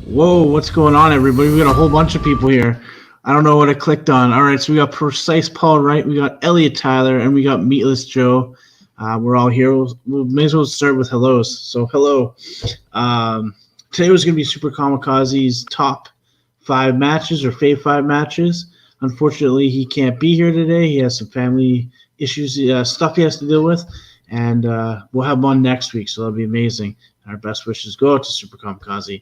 Whoa, what's going on, everybody? We got a whole bunch of people here. I don't know what I clicked on. All right, so we got Precise Paul, right? We got Elliot Tyler, and we got Meatless Joe. We're all here. We may as well start with hellos. So, hello. Today was going to be Super Kamikaze's top 5 matches or Fave 5 matches. Unfortunately, he can't be here today. He has some family issues, stuff he has to deal with, and we'll have one next week, so that'll be amazing. Our best wishes go out to Super Kamikaze.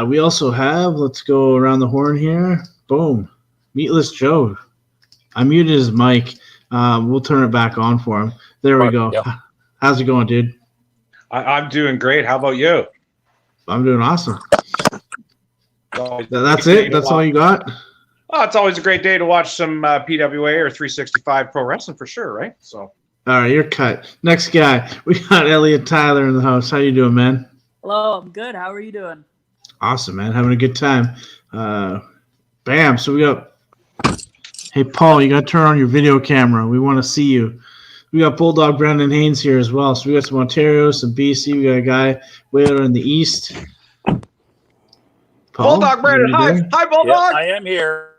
We also have, let's go around the horn here. Boom. Meatless Joe. I muted his mic. We'll turn it back on for him. There we go. Yep. How's it going, dude? I'm doing great. How about you? I'm doing awesome. That's it? That's all you got? Oh, it's always a great day to watch some PWA or 365 Pro Wrestling for sure, right? So. All right, you're cut. Next guy. We got Elliot Tyler in the house. How you doing, man? Hello, I'm good. How are you doing? Awesome, man. Having a good time. Bam. So we got – hey, Paul, you got to turn on your video camera. We want to see you. We got Bulldog Brandon Haynes here as well. So we got some Ontario, some BC. We got a guy way out in the east. Paul, Bulldog Brandon, hi. Hi, Bulldog. Yep, I am here.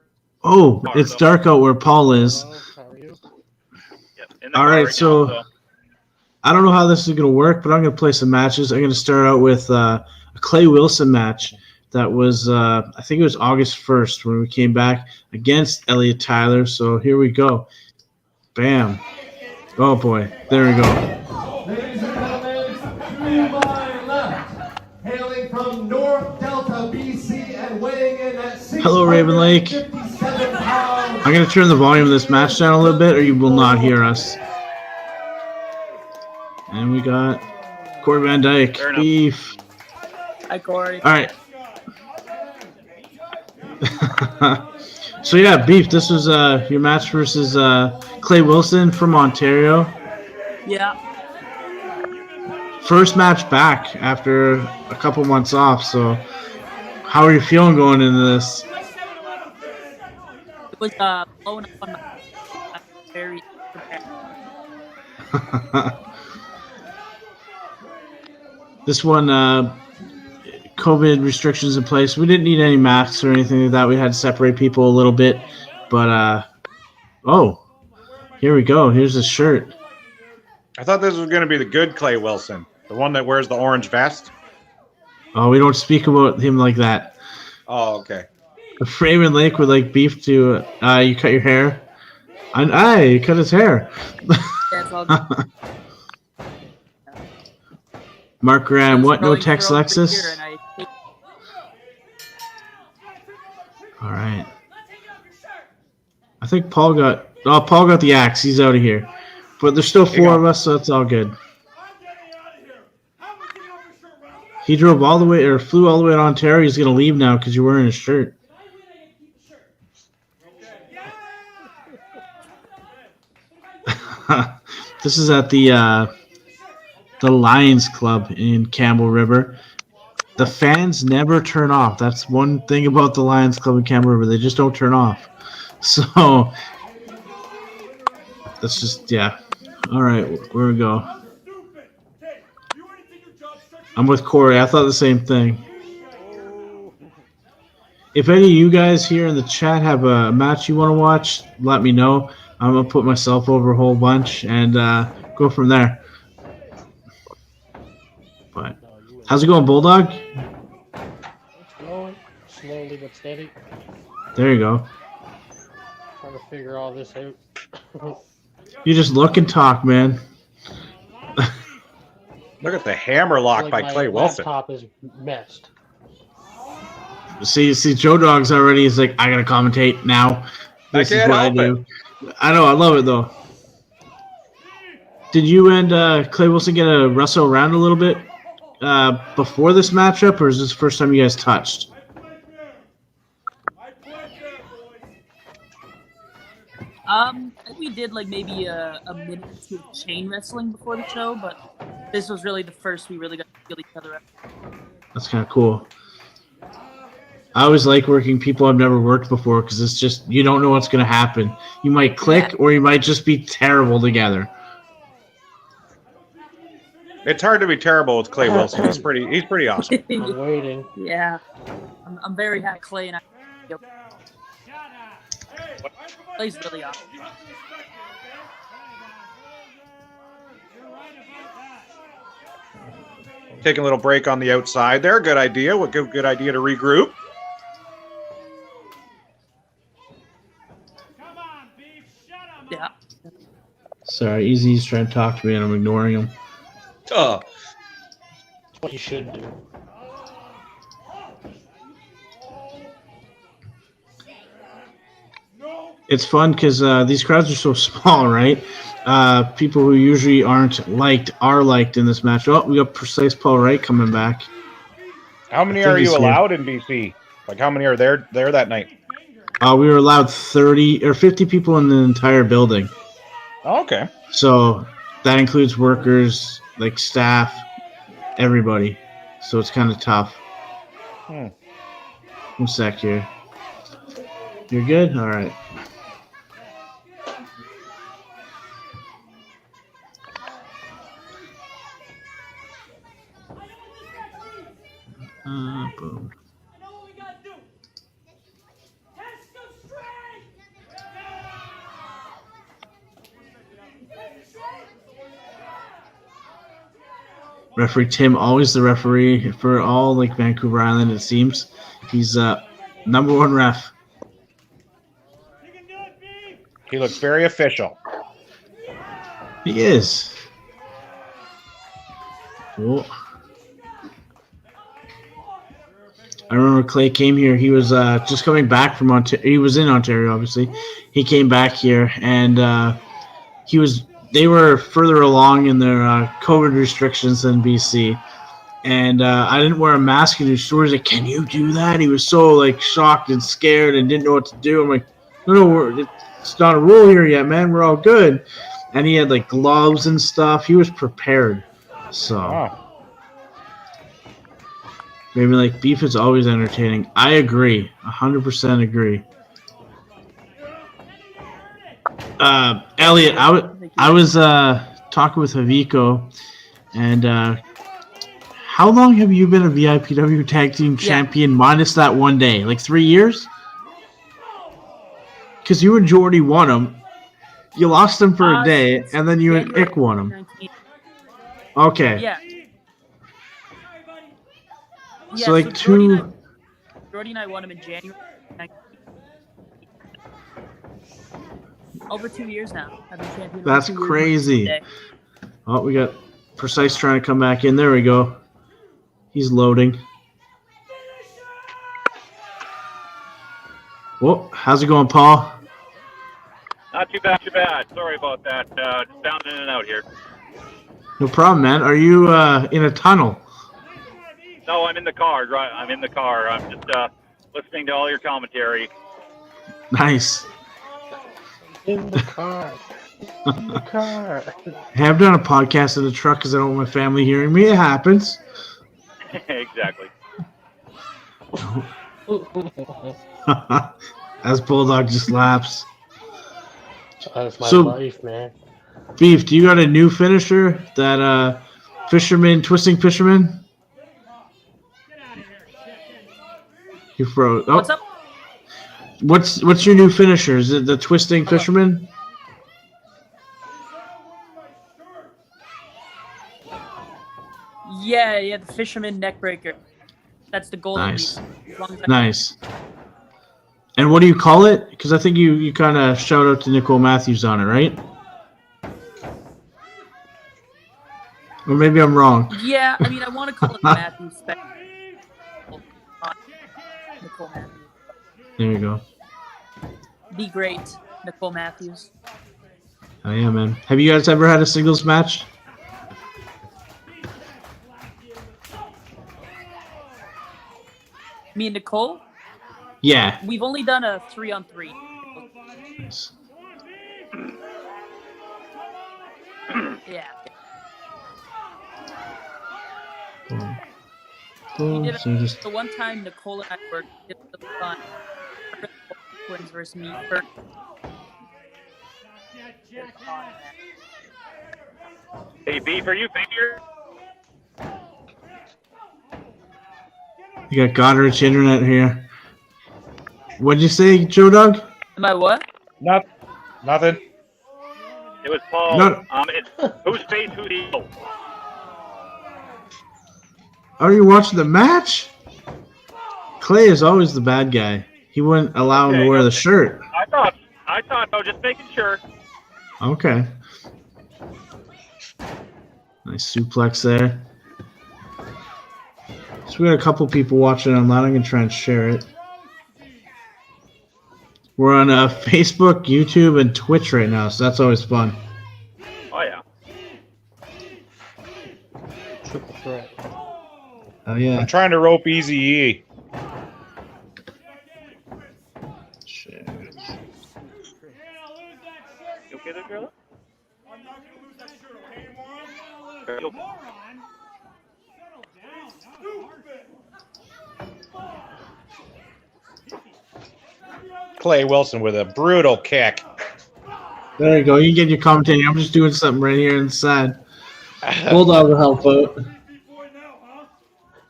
Oh, it's dark out where Paul is. How are you? All right, so I don't know how this is going to work, but I'm going to play some matches. I'm going to start out with a Clay Wilson match that was, I think it was August 1st when we came back against Elliot Tyler. So here we go. Bam. Oh, boy. There we go. Ladies and gentlemen, to my left, hailing from North Delta, BC, and weighing in at 657 Hello, Raven Lake. pounds. I'm going to turn the volume of this match down a little bit or you will not hear us. And we got Corey Van Dyke, Beef. Hi, Corey. All right. So, yeah, Beef, this was your match versus Clay Wilson from Ontario. Yeah. First match back after a couple months off. So, how are you feeling going into this? It was blowing up on my I'm very prepared. This one, COVID restrictions in place. We didn't need any masks or anything like that. We had to separate people a little bit. But, oh, here we go. Here's his shirt. I thought this was going to be the good Clay Wilson, the one that wears the orange vest. Oh, we don't speak about him like that. Oh, okay. Raven Lake would like Beef to, you cut your hair. You cut his hair. That's all good. Mark Graham, what? No text Lexus? All right. I think Paul got the axe. He's out of here. But there's still 4 of us, so it's all good. He drove all the way, or flew all the way to Ontario. He's going to leave now because you're wearing his shirt. This is at the Lions Club in Campbell River. The fans never turn off. That's one thing about the Lions Club in Campbell River. They just don't turn off. So that's just, yeah. All right, where we go. I'm with Corey. I thought the same thing. If any of you guys here in the chat have a match you want to watch, let me know. I'm going to put myself over a whole bunch and go from there. But how's it going, Bulldog? It's going slowly but steady. There you go. Trying to figure all this out. You just look and talk, man. Look at the hammer lock by Clay Wilson. My laptop is messed. See, Joe Dog's already. He's like, I gotta commentate now. This is what I do. I know, I love it though. Did you and Clay Wilson get to wrestle around a little bit before this matchup, or is this the first time you guys touched? I think we did like maybe a minute or two of chain wrestling before the show, but this was really the first we really got to feel each other out. That's kind of cool. I always like working people I've never worked before because it's just, you don't know what's going to happen. You might click or you might just be terrible together. It's hard to be terrible with Clay Wilson. He's pretty awesome. I'm waiting. Yeah. I'm very happy Clay and I. Clay's really awesome. Taking a little break on the outside there. Good idea. What good idea to regroup. Yeah. Sorry, Easy's trying to talk to me and I'm ignoring him. Oh. That's what you should do. It's fun because these crowds are so small, right? People who usually aren't liked are liked in this match. Oh, we got Precise Paul Wright coming back. How many I think are you he's here. allowed in BC? Like, how many are there that night? We were allowed 30 or 50 people in the entire building. Oh, okay. So that includes workers, like staff, everybody. So it's kind of tough. Hmm. 1 sec here. You're good? All right. Boom. Referee Tim, always the referee for all like Vancouver Island. It seems he's number one ref. He looks very official. He is. Cool. I remember Clay came here. He was just coming back from Ontario. He was in Ontario, obviously. He came back here, and they were further along in their COVID restrictions than BC. And I didn't wear a mask in his stores. Like, can you do that? He was so like shocked and scared and didn't know what to do. I'm like, no, it's not a rule here yet, man. We're all good. And he had like gloves and stuff. He was prepared. So. Oh. Maybe like beef is always entertaining. I agree. 100% agree. Elliot, I was talking with Haviko, and how long have you been a VIPW Tag Team Champion minus that 1 day? Like 3 years? Because you and Jordy won them. You lost them for a day, and then you and Ick won them. Okay. Yeah. So like two. Jordy and I won him in January. Over 2 years now. I've been champion. That's crazy. Oh, we got Precise trying to come back in. There we go. He's loading. Whoa, how's it going, Paul? Not too bad, Sorry about that. Just bouncing in and out here. No problem, man. Are you in a tunnel? No, I'm in the car. I'm in the car. I'm just listening to all your commentary. Nice. In the car. In the car. Hey, I've done a podcast in the truck because I don't want my family hearing me. It happens. Exactly. As Bulldog just laughs. That's my So- life, man. Beef, do you got a new finisher? That fisherman, twisting fisherman? You froze. Oh, What's up? What's your new finisher? Is it the twisting fisherman? Yeah, the fisherman neckbreaker. That's the goal. Nice. Nice. And what do you call it? Because I think you kind of shout out to Nicole Matthews on it, right? Or maybe I'm wrong. Yeah, I mean, I want to call it Matthews Special. Nicole Matthews. There you go. Be great, Nicole Matthews. Oh yeah, man. Have you guys ever had a singles match? Me and Nicole, Yeah. we've only done a 3-on-3. Nice. Yeah. Boom. We Boom. did So just the one time Nicole and I worked, it was fun. Twins versus me first. Hey, Beef, are you here? You got Goddard's internet here. What'd you say, Joe Doug? Am I what? Nothing. It was Paul. No. It's whose face, who's heel? Are you watching the match? Clay is always the bad guy. He wouldn't allow him to wear the shirt. I thought I was just making sure. Okay. Nice suplex there. So we got a couple people watching online. I'm going to try and share it. We're on Facebook, YouTube, and Twitch right now, so that's always fun. Oh yeah. Triple threat. Oh, yeah. I'm trying to rope Easy E. Share. You okay there, girl? Clay Wilson with a brutal kick. There you go. You get your commentating. I'm just doing something right here inside. Bulldog will help out.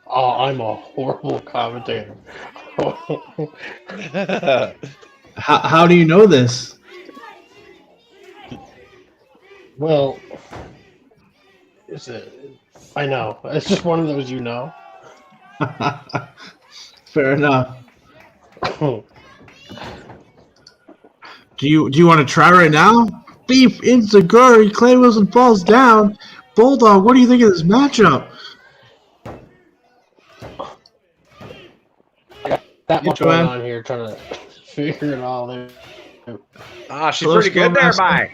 Oh, I'm a horrible commentator. How do you know this? Well, I know. It's just one of those, Fair enough. Do you want to try right now? Beef Inzaguri, Clay Wilson falls down. Bulldog, what do you think of this matchup? That much Go going ahead. on here, trying to figure it all out. She's Hello, pretty good there, Skullmaster. bye.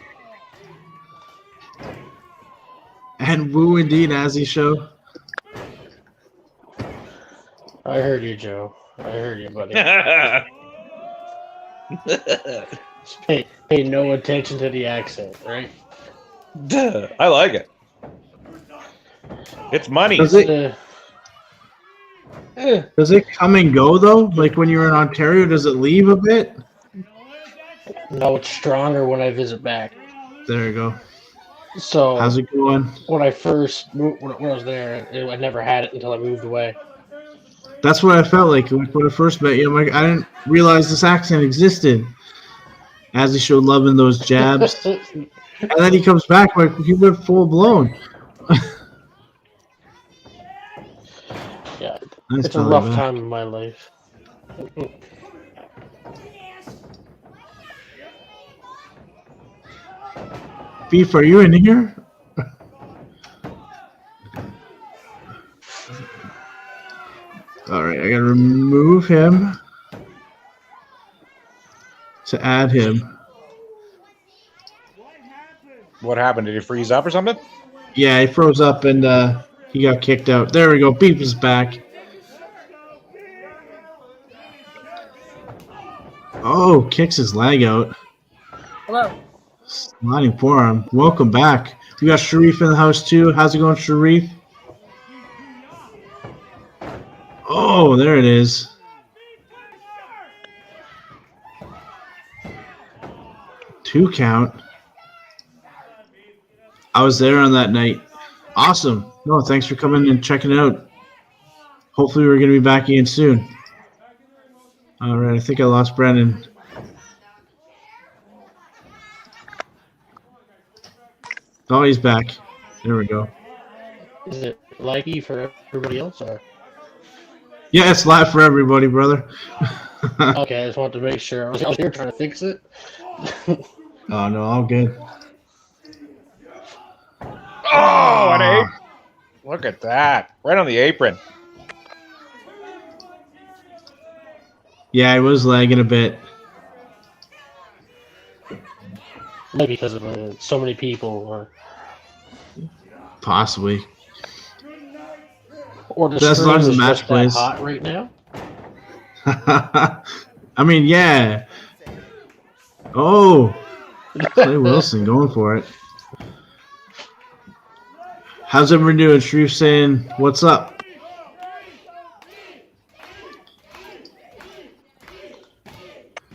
And woo indeed, as he show. I heard you, Joe. I heard you, buddy. Just pay no attention to the accent, right? I like it. It's money. Does it come and go though? Like when you're in Ontario, does it leave a bit? No, it's stronger when I visit back. There you go. So How's it going? when I first moved, when I was there, I never had it until I moved away. That's what I felt like when I first met you. I'm like, I didn't realize this accent existed. As he showed loving those jabs. And then he comes back like he went full blown. Yeah, Nice it's a belly rough back. time in my life. Beef, are you in here? Alright, I gotta remove him to add him. What happened? Did he freeze up or something? Yeah, he froze up and he got kicked out. There we go. Beef is back. Oh, kicks his leg out. Hello. Sliding forearm. Welcome back. We got Sharif in the house too. How's it going, Sharif? Oh, there it is. Two count. I was there on that night. Awesome. No, thanks for coming and checking it out. Hopefully we're going to be back again soon. All right, I think I lost Brendan. Oh, he's back. There we go. Is it laggy for everybody else, or? Yeah, it's live for everybody, brother. Okay, I just wanted to make sure. I was here trying to fix it. Oh, no, all good. Oh, an apron. Look at that. Right on the apron. Yeah, I was lagging a bit. Maybe because of so many people, Possibly. or the As stream long as is the match just that plays. hot right now. I mean, yeah. Oh, Clay Wilson going for it. How's everyone doing? Sharif saying, what's up?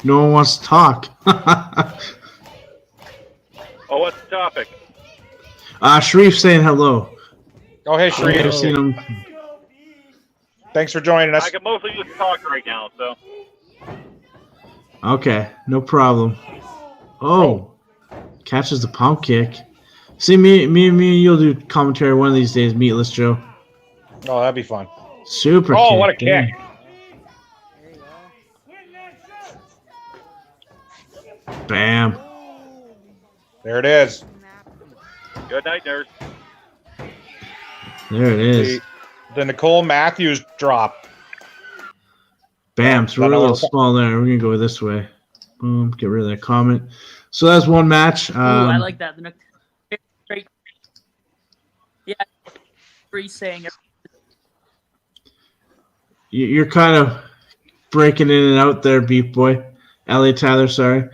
No one wants to talk. Oh, what's the topic? Sharif saying hello. Oh, hey, I've Sharif. seen him. Thanks for joining us. I can mostly just talk right now, so. Okay, no problem. Oh, catches the pump kick. See, me and you'll do commentary one of these days, Meatless Joe. Oh, that'd be fun. Super Oh, kick. what a kick. Bam. There it is. Good night, nurse. There it is. The Nicole Matthews drop. Bam. So we're a little small there. We're going to go this way. Boom. Get rid of that comment. So that's one match. Ooh, I like that. Great. Yeah. Free saying. You're kind of breaking in and out there, Beef Boy. Elliot Tyler, sorry.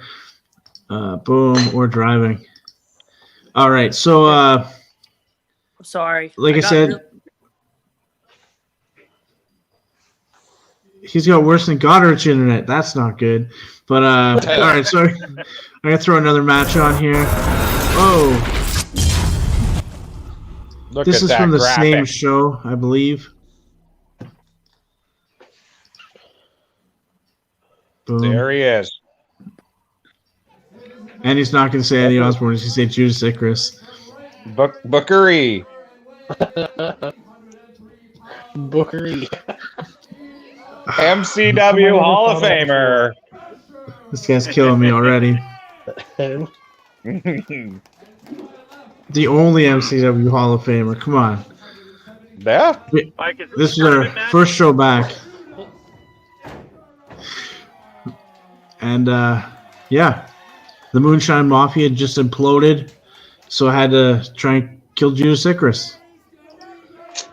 Boom. Or driving. All right. So, Sorry. like I said, he's got worse than Goddard's internet. That's not good. But, all right. So I'm going to throw another match on here. Oh. This is from the same show, I believe. Boom. There he is. And he's not going to say Eddie Osborne. He's going to say Judas Icarus. Bookery. Bookery. MCW Hall of Famer. This guy's killing me already. The only MCW Hall of Famer. Come on. Yeah. Mike, This is our first show back. And, yeah. The Moonshine Mafia just imploded, so I had to try and kill Judas Icarus.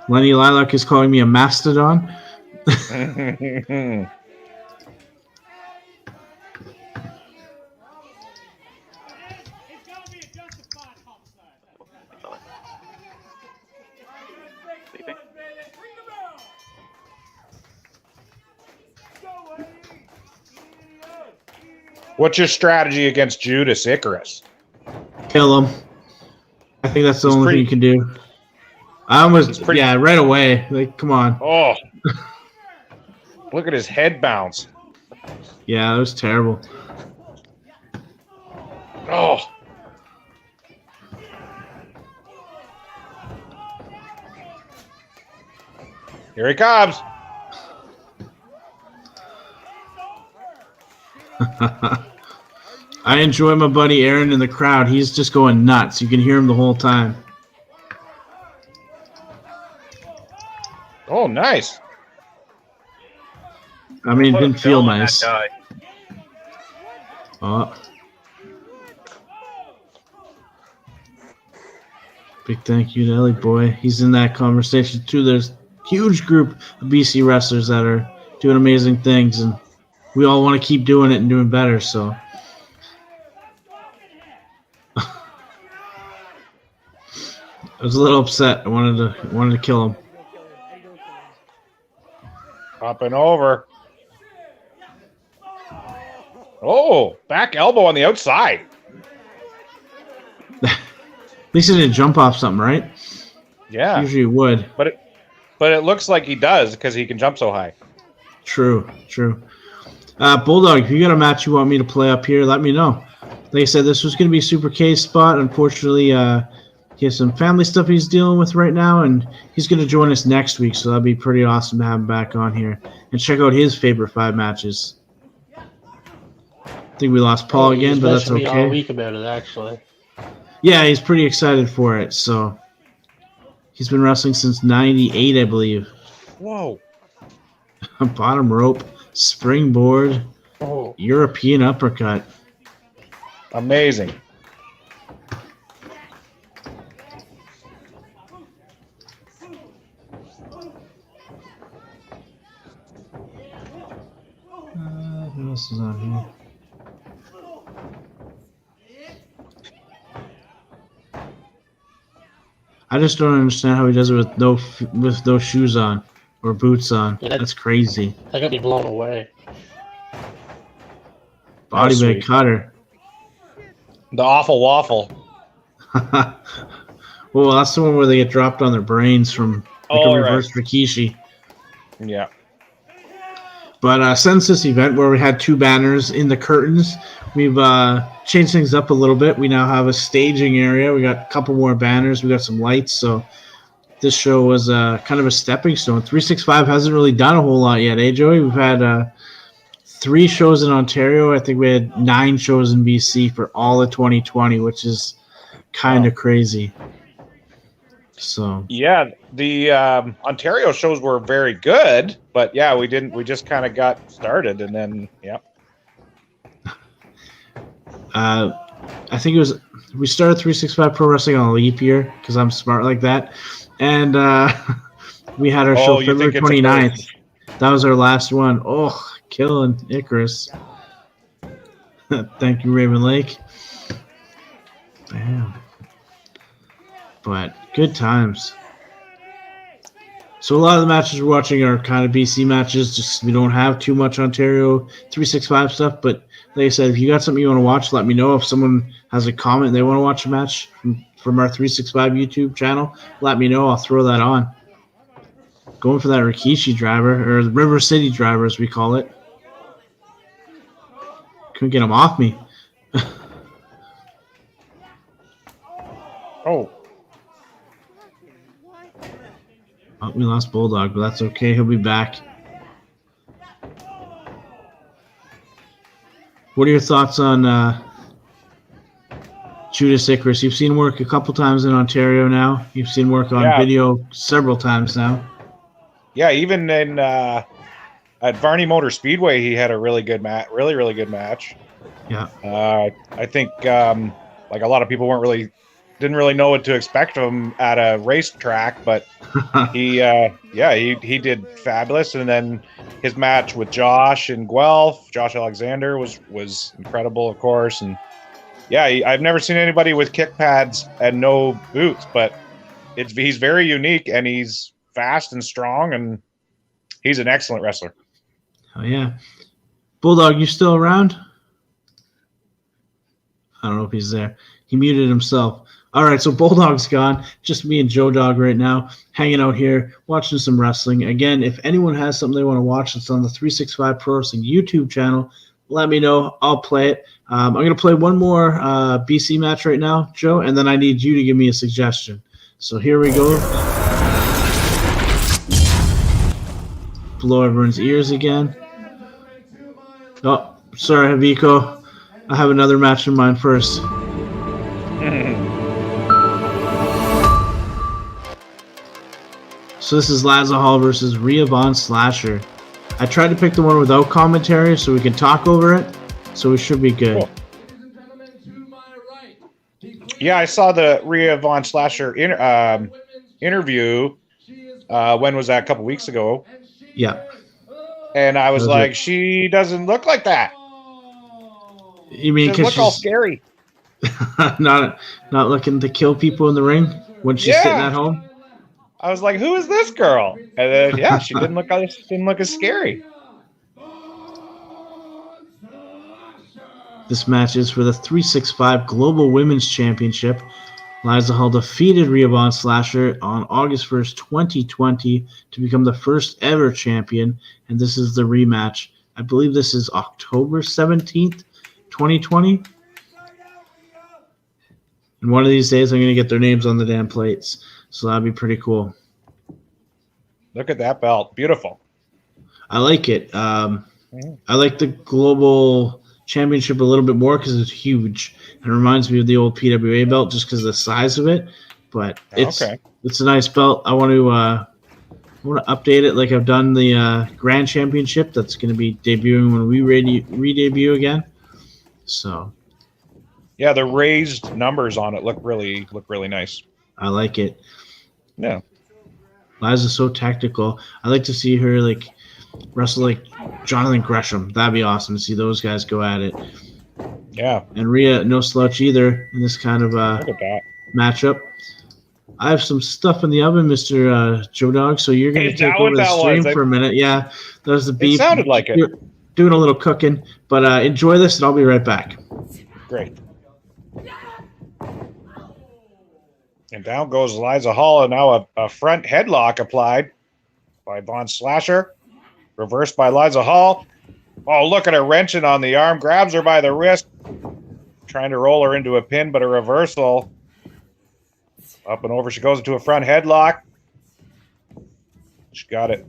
Lenny Lilac is calling me a mastodon. What's your strategy against Judas Icarus? Kill him. I think that's the only thing you can do. I almost, yeah, right away. Like, come on. Oh. Look at his head bounce. Yeah, that was terrible. Oh. Here he comes. I enjoy my buddy Aaron in the crowd. He's just going nuts. You can hear him the whole time. Oh, nice. I mean, it didn't feel That nice. guy. Oh. Big thank you to Ellie Boy. He's in that conversation too. There's a huge group of BC wrestlers that are doing amazing things, and we all want to keep doing it and doing better. So, I was a little upset. I wanted to kill him. Hopping over. Oh, back elbow on the outside. At least he didn't jump off something, right? Yeah. Usually he would. But it looks like he does because he can jump so high. True. Bulldog, if you got a match you want me to play up here, let me know. Like I said, this was going to be Super K's spot. Unfortunately, he has some family stuff he's dealing with right now, and he's going to join us next week, so that'd be pretty awesome to have him back on here and check out his favorite 5 matches. I think we lost Paul again, but that's okay. All week about it, actually. Yeah, he's pretty excited for it. So he's been wrestling since '98, I believe. Whoa! Bottom rope, springboard, European uppercut. Amazing. What else is on here? I just don't understand how he does it with no shoes on or boots on. Yeah, that's crazy. I got me blown away. Body bag sweet. cutter. The awful waffle. Well, that's the one where they get dropped on their brains from like a reverse Rikishi. Yeah. But since this event where we had 2 banners in the curtains, we've changed things up a little bit. We now have a staging area. We got a couple more banners. We got some lights. So this show was kind of a stepping stone. 365 hasn't really done a whole lot yet, eh, Joey? We've had 3 shows in Ontario. I think we had 9 shows in BC for all of 2020, which is kind of crazy. So Yeah, the Ontario shows were very good, but yeah, we didn't. We just kind of got started, and then I think we started 365 Pro Wrestling on a leap year because I'm smart like that, and we had our show February 29th. That was our last one. Oh, killing Icarus. Thank you, Raven Lake. Damn. But good times. So a lot of the matches we're watching are kind of BC matches. Just we don't have too much Ontario 365 stuff. But like I said, if you got something you want to watch, let me know. If someone has a comment and they want to watch a match from our 365 YouTube channel, let me know. I'll throw that on. Going for that Rikishi driver, or the River City driver as we call it. Couldn't get him off me. Oh, we lost Bulldog, but that's okay. He'll be back. What are your thoughts on Judas Icarus? You've seen work a couple times in Ontario now. You've seen work on video several times now. Yeah, even in at Varney Motor Speedway, he had a really good match. Really good match. Yeah. I think like a lot of people didn't really know what to expect of him at a racetrack, but he did fabulous. And then his match with Josh in Guelph, Josh Alexander was incredible, of course. And yeah, I've never seen anybody with kick pads and no boots, but he's very unique and he's fast and strong and he's an excellent wrestler. Oh yeah. Bulldog, you still around? I don't know if he's there. He muted himself. All right, so Bulldog's gone. Just me and Joe Dog right now, hanging out here, watching some wrestling. Again, if anyone has something they want to watch that's on the 365 Pro Wrestling YouTube channel, let me know. I'll play it. I'm going to play one more BC match right now, Joe, and then I need you to give me a suggestion. So here we go. Blow everyone's ears again. Oh, sorry, Haviko. I have another match in mind first. So this is Liza Hall versus Rhea Von Slasher. I tried to pick the one without commentary so we can talk over it. So we should be good. Cool. Yeah, I saw the Rhea Von Slasher interview. When was that? A couple weeks ago. Yeah. And I was like, she doesn't look like that. You mean she doesn't look all scary? not looking to kill people in the ring when she's sitting at home? I was like, who is this girl? And then she didn't look as scary. This match is for the 365 Global Women's Championship. Liza Hall defeated Rhea Von Slasher on August 1st, 2020 to become the first ever champion, and this is the rematch. I believe this is October 17th, 2020. And one of these days I'm going to get their names on the damn plates. So that'd be pretty cool. Look at that belt. Beautiful. I like it. I like the Global Championship a little bit more because it's huge. It reminds me of the old PWA belt just because of the size of it. But it's a nice belt. I want to update it like I've done the Grand Championship. That's going to be debuting when we re-debut again. So. Yeah, the raised numbers on it look really nice. I like it. Yeah. Liza's so tactical. I like to see her wrestle like Jonathan Gresham. That'd be awesome to see those guys go at it. Yeah. And Rhea, no slouch either in this kind of matchup. I have some stuff in the oven, Mr. Joe Dog, so you're going to take over the stream for a minute. Yeah, that was the beef. It sounded like it. You're doing a little cooking, but enjoy this, and I'll be right back. Great. And down goes Liza Hall, and now a front headlock applied. by Von Slasher. Reversed by Liza Hall. Oh, look at her wrenching on the arm. Grabs her by the wrist. Trying to roll her into a pin, but a reversal. Up and over she goes into a front headlock. She got it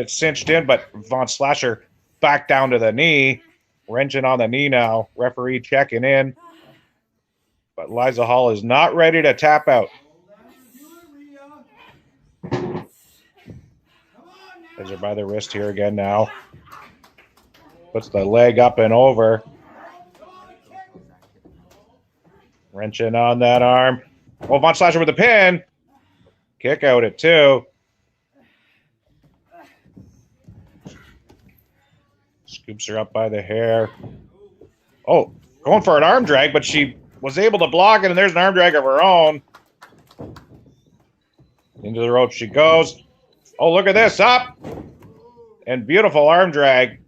cinched in, but Von Slasher back down to the knee. Wrenching on the knee now. Referee checking in. But Liza Hall is not ready to tap out. Has her by the wrist here again now. Puts the leg up and over. Wrenching on that arm. Oh, Von Slasher with the pin. Kick out at 2. Scoops her up by the hair. Oh, going for an arm drag, but she was able to block it, and there's an arm drag of her own. Into the rope she goes. Oh, look at this. Up. And beautiful arm drag.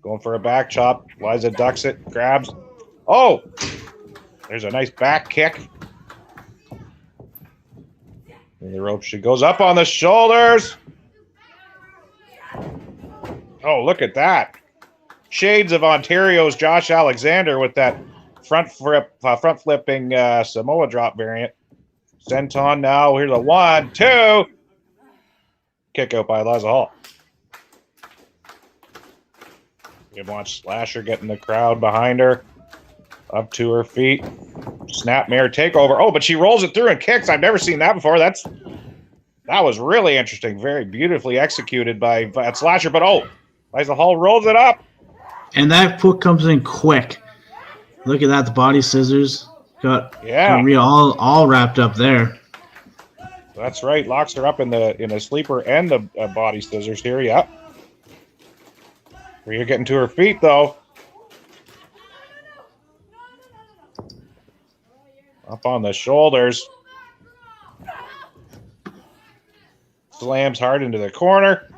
Going for a back chop. Liza ducks it. Grabs. Oh. There's a nice back kick. In the rope she goes. Up on the shoulders. Oh, look at that. Shades of Ontario's Josh Alexander with that front flipping Samoa drop variant. Senton now. Here's a 1, 2. Kick out by Liza Hall. You watch Slasher getting the crowd behind her. Up to her feet. Snapmare takeover. Oh, but she rolls it through and kicks. I've never seen that before. That was really interesting. Very beautifully executed by Slasher. But oh, Liza Hall rolls it up. And that foot comes in quick. Look at that. The body scissors got Rhea all wrapped up there. That's right. Locks her up in a sleeper and the body scissors here. Yep. Rhea getting to her feet though. Up on the shoulders. Slams hard into the corner.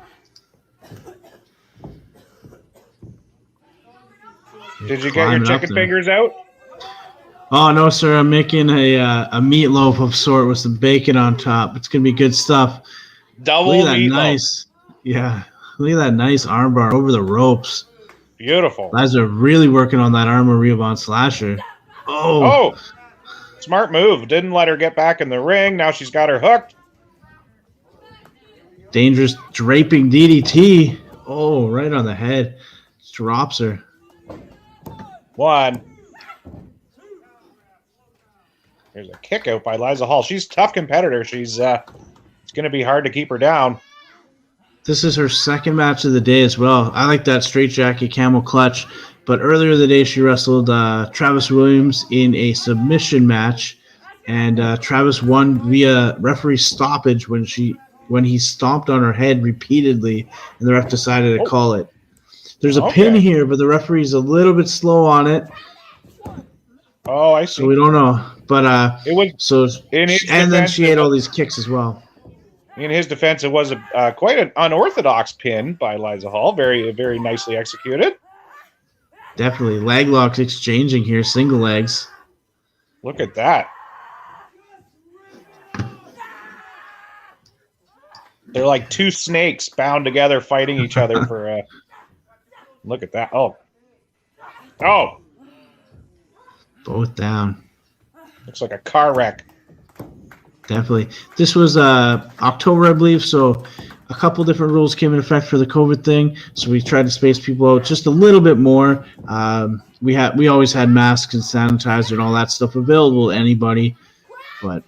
Did you get your chicken fingers out? Oh, no, sir. I'm making a meatloaf of sort with some bacon on top. It's going to be good stuff. Double Look at that meatloaf. nice. Yeah. Look at that nice armbar over the ropes. Beautiful. Liza really working on that arm of Rhea Von Slasher. Oh. Smart move. Didn't let her get back in the ring. Now she's got her hooked. Dangerous draping DDT. Oh, right on the head. Just drops her. 1. There's a kick out by Liza Hall. She's a tough competitor. She's it's going to be hard to keep her down. This is her second match of the day as well. I like that straight jacket camel clutch. But earlier in the day, she wrestled Travis Williams in a submission match, and Travis won via referee stoppage when he stomped on her head repeatedly, and the ref decided to call it. There's a pin here, but the referee's a little bit slow on it. Oh, I see. So we don't know. But it was so in his and then she defense, had all these kicks as well. In his defense, it was quite an unorthodox pin by Liza Hall. Very, very nicely executed. Definitely. Leg locks exchanging here, single legs. Look at that. They're like two snakes bound together fighting each other for look at that. Oh. Both down. Looks like a car wreck. Definitely. This was October, I believe, so a couple different rules came in effect for the COVID thing, so we tried to space people out just a little bit more. We always had masks and sanitizer and all that stuff available to anybody, but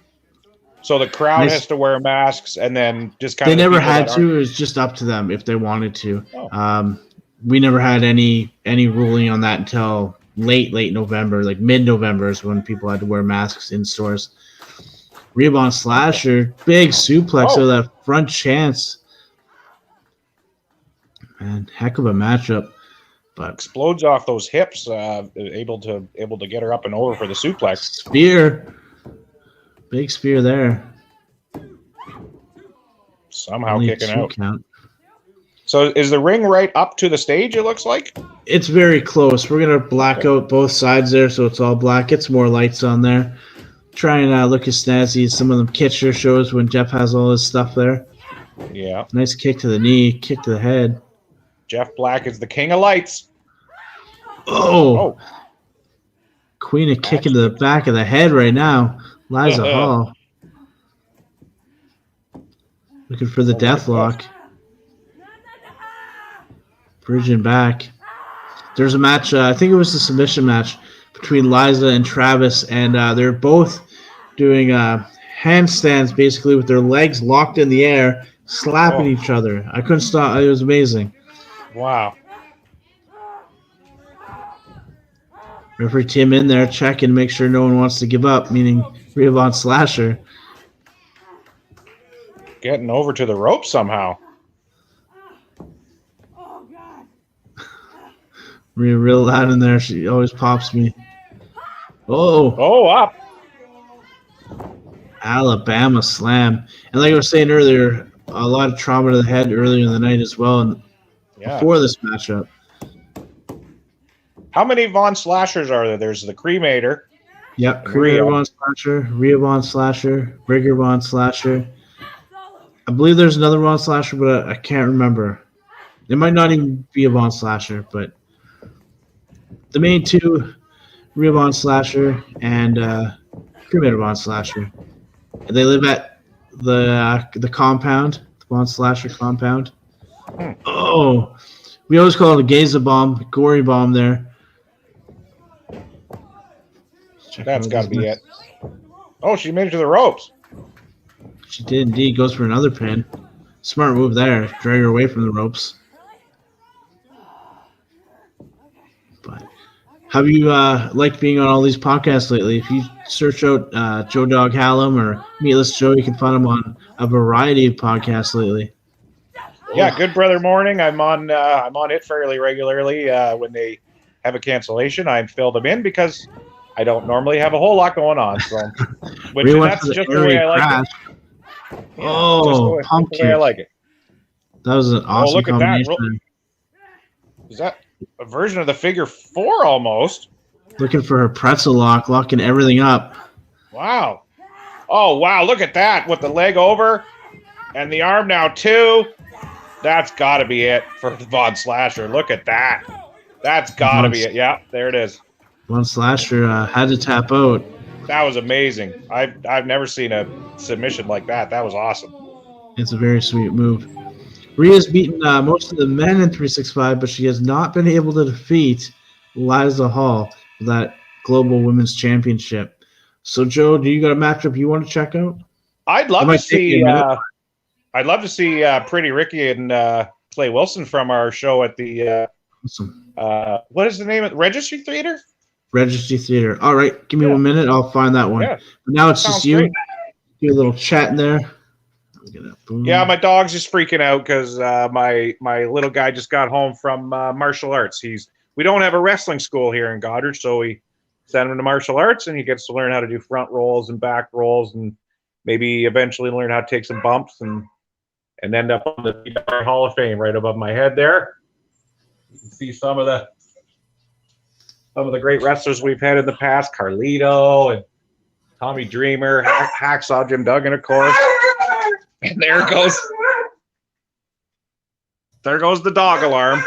so the crowd has to wear masks, and then just kind of they never had to. It was just up to them if they wanted to. Oh. We never had any ruling on that until late November, like mid-November is when people had to wear masks in stores. Rhea Von Slasher, big suplex of that front chance. Man, heck of a matchup. But explodes off those hips, able to get her up and over for the suplex. Spear. Big spear there. Somehow Only kicking out. Count. So is the ring right up to the stage, it looks like? It's very close. We're going to black out both sides there so it's all black. Get some more lights on there. try and look as snazzy as some of them Kitcher shows when Jeff has all his stuff there. Yeah. Nice kick to the knee, kick to the head. Jeff Black is the king of lights. Oh! Queen a kick into the back of the head right now. Liza Hall. Looking for the deathlock. Bridging back. There's a match, I think it was a submission match between Liza and Travis, and they're both doing handstands basically with their legs locked in the air, slapping each other. I couldn't stop. It was amazing. Wow. Referee Tim in there checking, make sure no one wants to give up, meaning Rhea Von Slasher. Getting over to the rope somehow. Rhea real loud in there. She always pops me. Oh, up. Alabama slam. And like I was saying earlier, a lot of trauma to the head earlier in the night as well, and before this matchup. How many Von Slashers are there? There's the Cremator. Yep, Cremator Von Slasher, Rhea Von Slasher, Rigger Von Slasher. I believe there's another Von Slasher, but I can't remember. It might not even be a Von Slasher, but the main two, Rhea Von Slasher and Cremator Von Slasher. And they live at the compound, the Von Slasher compound. Oh, we always call it a Geza bomb, gory bomb there. That's got to be it. Oh, she made it to the ropes. She did indeed. Goes for another pin. Smart move there. Drag her away from the ropes. But have you liked being on all these podcasts lately? If you search out Joe Dog Hallam or Meatless Joe, you can find them on a variety of podcasts lately. Yeah, Good Brother Morning. I'm on it fairly regularly. When they have a cancellation, I fill them in because I don't normally have a whole lot going on. So, that's just the way I like it. Yeah, pump kick. I like it. That was an awesome combination. That. Is that a version of the figure four almost? Looking for her pretzel lock, locking everything up. Wow. Oh, wow. Look at that with the leg over and the arm now too. That's got to be it for Von Slasher. Look at that. That's got to be it. Yeah, there it is. Von Slasher had to tap out. That was amazing. I've never seen a submission like that. That was awesome. It's a very sweet move. Rhea's beaten most of the men in 365, but she has not been able to defeat Liza Hall for that Global Women's Championship. So, Joe, do you got a matchup you want to check out? I'd love to see. I'd love to see Pretty Ricky and Clay Wilson from our show at the. Awesome. What is the name of it? Registry Theater? Registry Theater. All right, give me 1 minute. I'll find that one. Yeah. But now it's Sounds just you. great. Do a little chat in there. Yeah, my dog's just freaking out because my little guy just got home from martial arts. We don't have a wrestling school here in Goddard, so we send him to martial arts, and he gets to learn how to do front rolls and back rolls, and maybe eventually learn how to take some bumps and end up on the Hall of Fame right above my head there. You can see some of the great wrestlers we've had in the past, Carlito and Tommy Dreamer, Hacksaw Jim Duggan, of course. And there goes the dog alarm.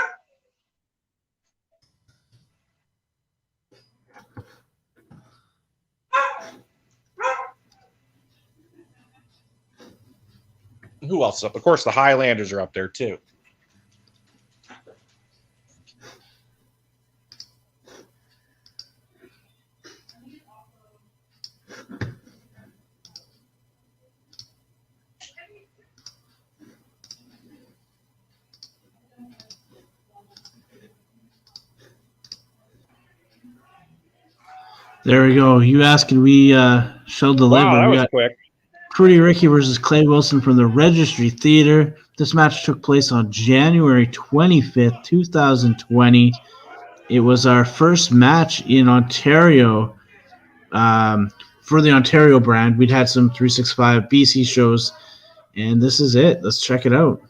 Who else is up? Of course, the Highlanders are up there too. There we go. You asking, we shall deliver. Wow, that we was got quick. Pretty Ricky versus Clay Wilson from the Registry Theater. This match took place on January 25th, 2020. It was our first match in Ontario for the Ontario brand. We'd had some 365 BC shows, and this is it. Let's check it out.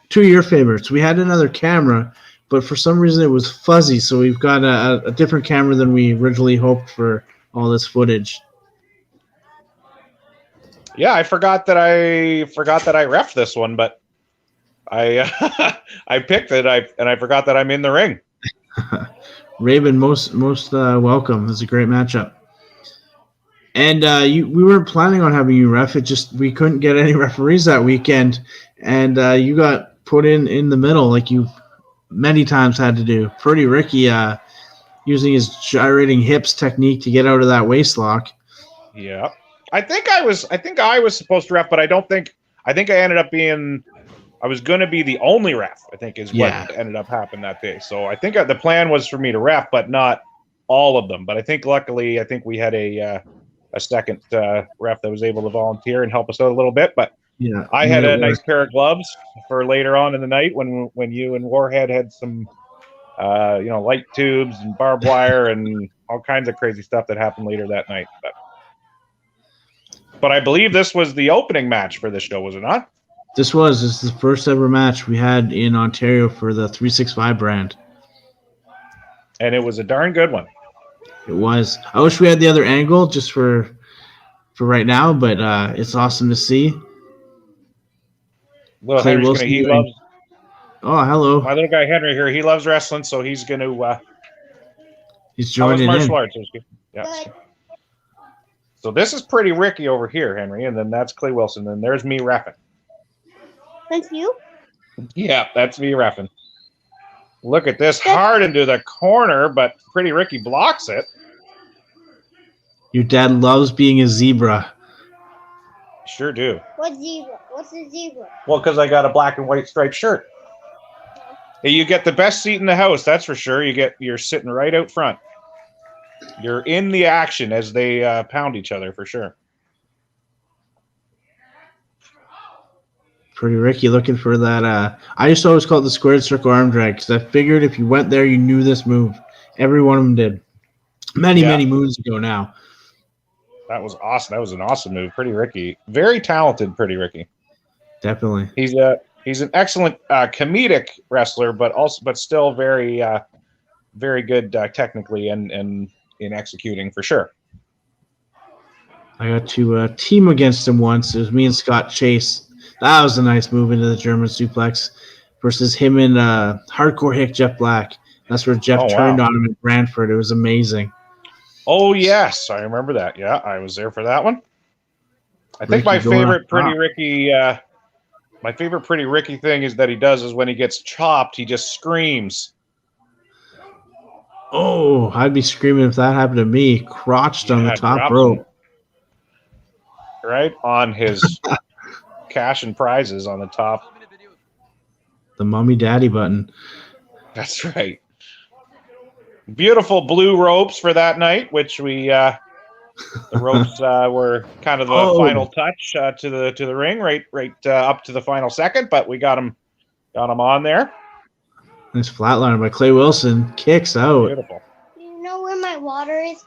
2 of your favorites. We had another camera, but for some reason it was fuzzy, so we've got a different camera than we originally hoped for all this footage. Yeah, I forgot that I ref this one, but I I picked it. I forgot that I'm in the ring. Raven, most welcome. It's a great matchup. And we weren't planning on having you ref. It just we couldn't get any referees that weekend, and you got put in the middle like you many times had to do. Pretty Ricky using his gyrating hips technique to get out of that waist lock. Yeah, I think I was supposed to ref, but I think I ended up being. I was going to be the only ref. I think is what ended up happening that day. So I think the plan was for me to ref, but not all of them. But I think luckily, we had a second ref that was able to volunteer and help us out a little bit. But yeah, I had a nice pair of gloves for later on in the night when you and Warhead had some light tubes and barbed wire and all kinds of crazy stuff that happened later that night. But I believe this was the opening match for this show, was it not? This is the first ever match we had in Ontario for the 365 brand. And it was a darn good one. It was. I wish we had the other angle just for right now, but it's awesome to see. Little Henry's he loves. Oh, hello. My little guy Henry here. He loves wrestling, so he's going to. He's joining martial arts. Yeah. So this is Pretty Ricky over here, Henry, and then that's Clay Wilson, and there's me reffing. That's you? Yeah, that's me reffing. Look at this, hard into the corner, but Pretty Ricky blocks it. Your dad loves being a zebra. Sure do. What zebra? What's a zebra? Well, because I got a black and white striped shirt. Hey, you get the best seat in the house, that's for sure. You're sitting right out front. You're in the action as they pound each other, for sure. Pretty Ricky looking for that. I used to always call it the squared circle arm drag because I figured if you went there, you knew this move. Every one of them did. Many moons ago now. That was awesome. That was an awesome move. Pretty Ricky. Very talented, Pretty Ricky. Definitely. He's an excellent comedic wrestler, but still very very good technically and in executing for sure. I got to team against him once. It was me and Scott Chase. That was a nice move into the German suplex versus him and Hardcore Hick Jeff Black. That's where Jeff turned on him in Brantford. It was amazing. Oh, yes. I remember that. Yeah, I was there for that one. I think my favorite Pretty Ricky thing is that he does is when he gets chopped, he just screams. Oh, I'd be screaming if that happened to me. Crotched on the top rope. Right on his cash and prizes on the top. The mommy daddy button. That's right. Beautiful blue ropes for that night, which we the ropes were kind of the final touch to the ring, right up to the final second, but we got him on there. Nice flatliner by Clay Wilson. Kicks out. Beautiful. Do you know where my water is?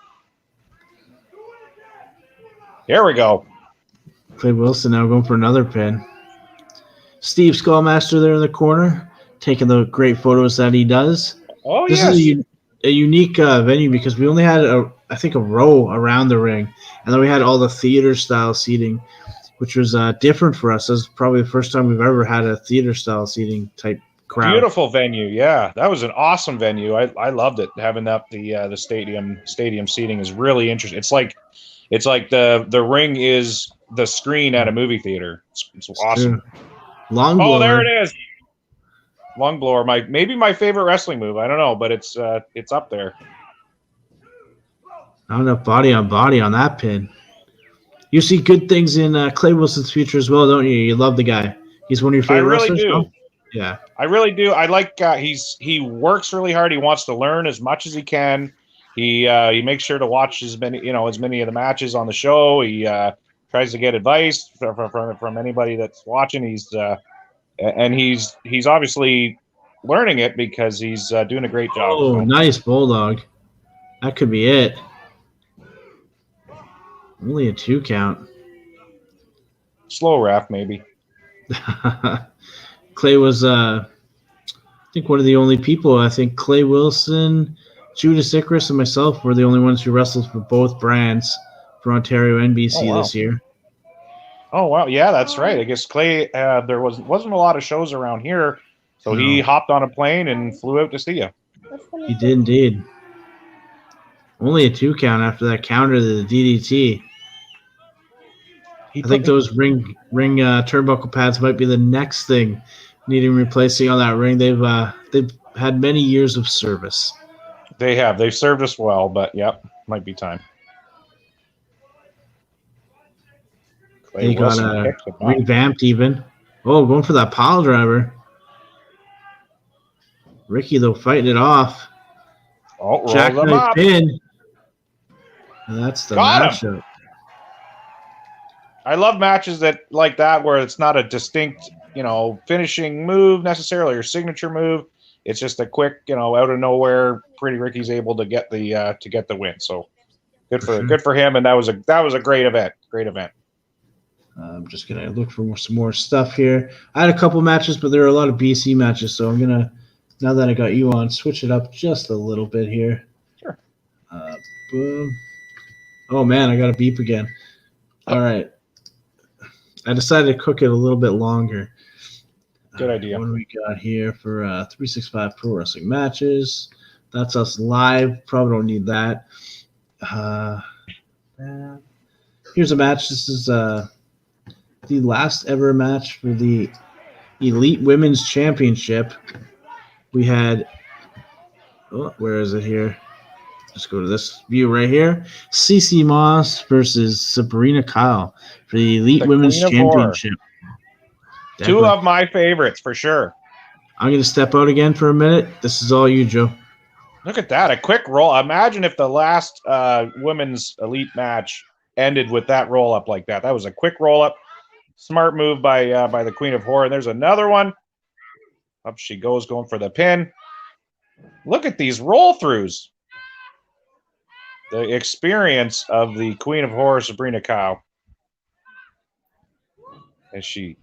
Here we go. Clay Wilson now going for another pin. Steve Skullmaster there in the corner, taking the great photos that he does. Oh, this is a unique venue because we only had a row around the ring, and then we had all the theater style seating, which was different for us. It was probably the first time we've ever had a theater style seating type crowd. Beautiful venue, yeah. That was an awesome venue. I loved it. Having that the stadium seating is really interesting. It's like the ring is the screen at a movie theater. It's awesome. True. Long blower. Oh, there it is. Long blower. Maybe my favorite wrestling move. I don't know, but it's up there. Not enough body on body on that pin. You see good things in Clay Wilson's future as well, don't you? You love the guy. He's one of your favorite wrestlers. I really do. Yeah, I really do. I like he works really hard. He wants to learn as much as he can. He makes sure to watch as many of the matches on the show. He tries to get advice from anybody that's watching. He's obviously learning it because he's doing a great job. Oh, nice bulldog. That could be it. Only a 2 count. Slow ref, maybe. Clay was, I think, one of the only people. I think Clay Wilson, Judas Icarus, and myself were the only ones who wrestled for both brands for Ontario and BC this year. Oh wow, yeah, that's right. I guess Clay, there wasn't a lot of shows around here, so he No. hopped on a plane and flew out to see you. He did indeed. Only a 2 count after that counter to the DDT. I think those ring turnbuckle pads might be the next thing needing replacing on that ring. They've had many years of service. They've served us well, but yep, might be time. Clay They got Wilson picks it up. revamped even. Oh, going for that pile driver. Ricky though fighting it off. Oh, rolls them Jackknife up. pin. And that's the Got him. matchup. I love matches like that where it's not a distinct, finishing move necessarily or signature move. It's just a quick, out of nowhere. Pretty Ricky's able to get the win. So good for him. And that was a great event. Great event. I'm just gonna look for some more stuff here. I had a couple matches, but there are a lot of BC matches, so I'm gonna, now that I got you on, switch it up just a little bit here. Sure. Boom. Oh man, I got a beep again. All right. I decided to cook it a little bit longer. Good idea. What do we got here for 365 Pro Wrestling matches? That's us live. Probably don't need that. Here's a match. This is the last ever match for the Elite Women's Championship. We had, where is it here? Let's go to this view right here. CC Moss versus Sabrina Kyle for the Elite Women's Championship. Two of my favorites for sure. I'm going to step out again for a minute. This is all you, Joe. Look at that. A quick roll. Imagine if the last women's elite match ended with that roll up like that. That was a quick roll up. Smart move by the Queen of Horror. And there's another one. Up she goes, going for the pin. Look at these roll throughs. The experience of the Queen of Horror, Sabrina Kyle. As she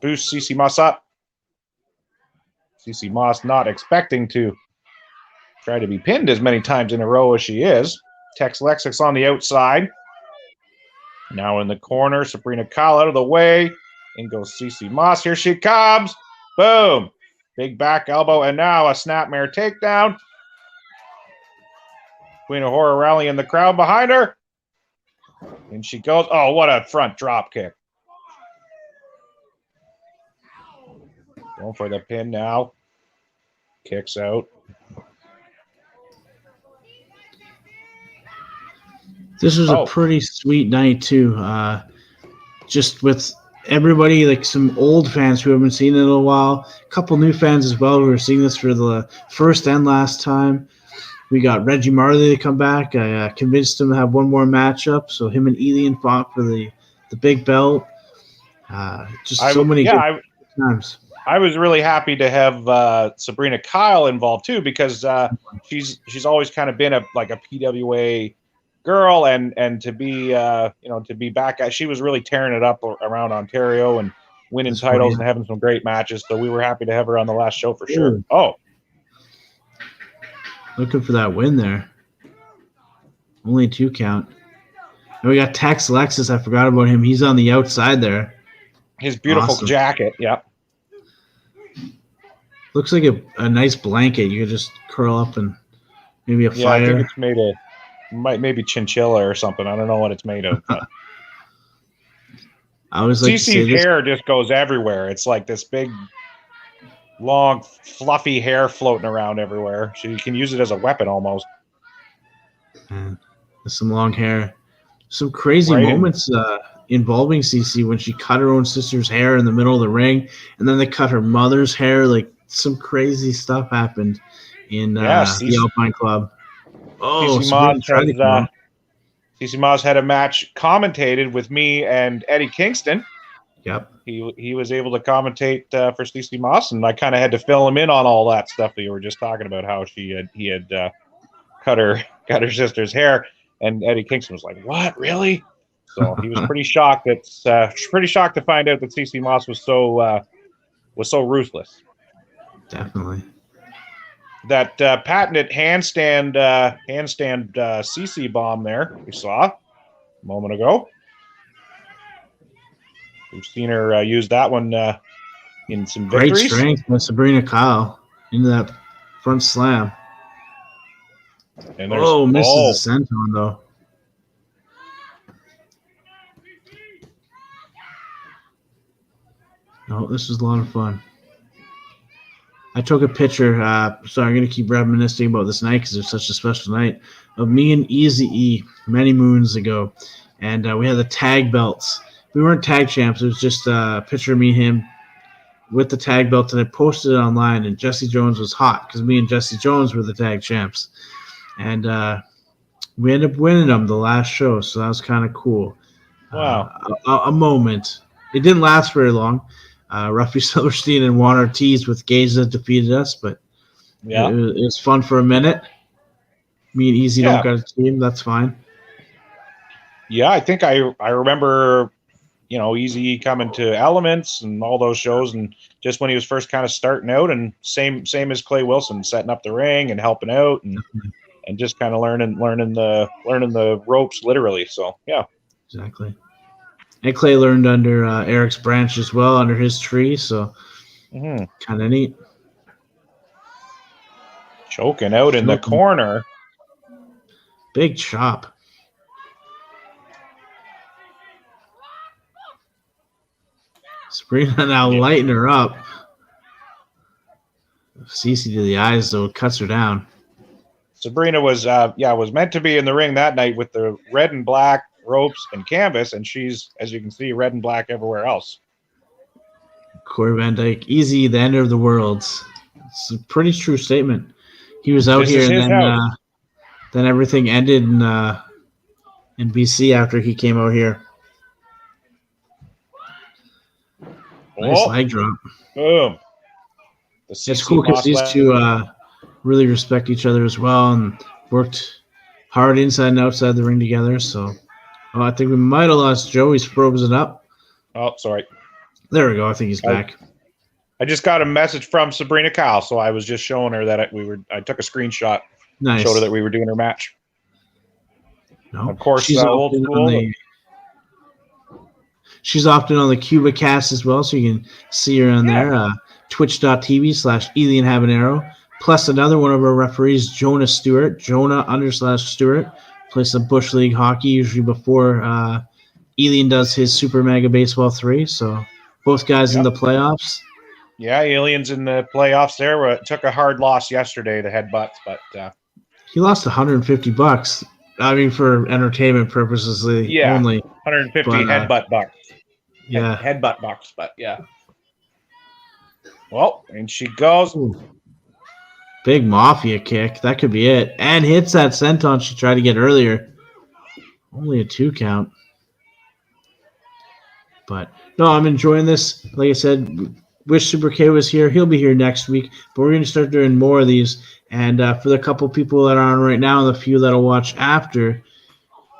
boosts CC Moss up. CC Moss not expecting to try to be pinned as many times in a row as she is. Tex Lexix on the outside. Now in the corner, Sabrina Kyle out of the way. In goes CC Moss. Here she comes. Boom. Big back elbow, and now a snapmare takedown. Queen of Horror rallying the crowd behind her. And she goes. Oh, what a front drop kick. Going for the pin now. Kicks out. This was a pretty sweet night, too. Just with everybody, like some old fans who haven't seen it in a while, a couple new fans as well who are seeing this for the first and last time. We got Reggie Marley to come back. I convinced him to have one more matchup, so him and Elian fought for the big belt. Many good times. I was really happy to have Sabrina Kyle involved too, because she's always kind of been a PWA girl, and to be back at, she was really tearing it up around Ontario and winning titles and having some great matches. So we were happy to have her on the last show for sure. Oh, looking for that win there. Only 2 count. And we got Tex Lexus. I forgot about him. He's on the outside there. His beautiful jacket. Yep. Looks like a nice blanket. You could just curl up and maybe a fire. I think it's made of maybe chinchilla or something. I don't know what it's made of. But. I was like, CC's hair just goes everywhere. It's like this big, long, fluffy hair floating around everywhere. You can use it as a weapon almost. Man, some long hair. Some crazy moments involving CC when she cut her own sister's hair in the middle of the ring, and then they cut her mother's hair. Like, some crazy stuff happened in the Alpine Club. Oh, CC Moss had a match commentated with me and Eddie Kingston. Yep. He was able to commentate for CC Moss, and I kind of had to fill him in on all that stuff that you were just talking about, how he had cut her sister's hair, and Eddie Kingston was like, "What, really?" So he was pretty shocked to find out that CC Moss was so ruthless. Definitely. That patented handstand CC bomb there we saw a moment ago. We've seen her use that one in some Great victories. strength by Sabrina Kyle into that front slam. And Misses the senton though. No, this was a lot of fun. I took a picture. Sorry, I'm going to keep reminiscing about this night because it was such a special night of me and Eazy-E many moons ago. And we had the tag belts. We weren't tag champs. It was just a picture of me and him with the tag belt, and I posted it online. And Jesse Jones was hot because me and Jesse Jones were the tag champs. And we ended up winning them the last show, so that was kind of cool. Wow. A moment. It didn't last very long. Ruffy Silverstein and Juan Ortiz with Gage that defeated us, but Yeah. it was fun for a minute. Me and Easy don't got a team. That's fine. Yeah, I think I remember, Easy coming to Elements and all those shows, and just when he was first kind of starting out, and same as Clay Wilson, setting up the ring and helping out, and just kind of learning the ropes literally. So yeah, exactly. And Clay learned under Eric's branch as well, under his tree, so kind of neat. Choking out in the corner. Big chop. Sabrina now lighting her up. Cece to the eyes, though, cuts her down. Sabrina was meant to be in the ring that night with the red and black ropes and canvas, and she's, as you can see, red and black everywhere else. Corey Van Dyke, Easy, the end of the world. It's a pretty true statement. He was out here, and then everything ended in BC after he came out here. Nice leg drop. Boom. It's cool because these two really respect each other as well and worked hard inside and outside the ring together. So I think we might have lost Joe. He's frozen up. Oh, sorry. There we go. I think he's back. I just got a message from Sabrina Kyle, so I was just showing her that I took a screenshot. Nice. Showed her that we were doing her match. No, of course, old school. She's often on the Cuba cast as well, so you can see her on there. Twitch.tv/Elian Habanero. Plus another one of our referees, Jonah Stewart, Jonah_Stewart, plays some Bush League hockey usually before Elian does his Super Mega Baseball 3. So both guys in the playoffs. Yeah, Elian's in the playoffs there. It took a hard loss yesterday, the headbutts, but he lost $150. I mean, for entertainment purposes only. 150 headbutt bucks. Yeah. Headbutt bucks, but yeah. Well, and she goes. Ooh. Big Mafia kick. That could be it. And hits that senton she tried to get earlier. Only a 2 count. But, no, I'm enjoying this. Like I said, wish Super K was here. He'll be here next week. But we're going to start doing more of these. And for the couple people that are on right now and the few that will watch after,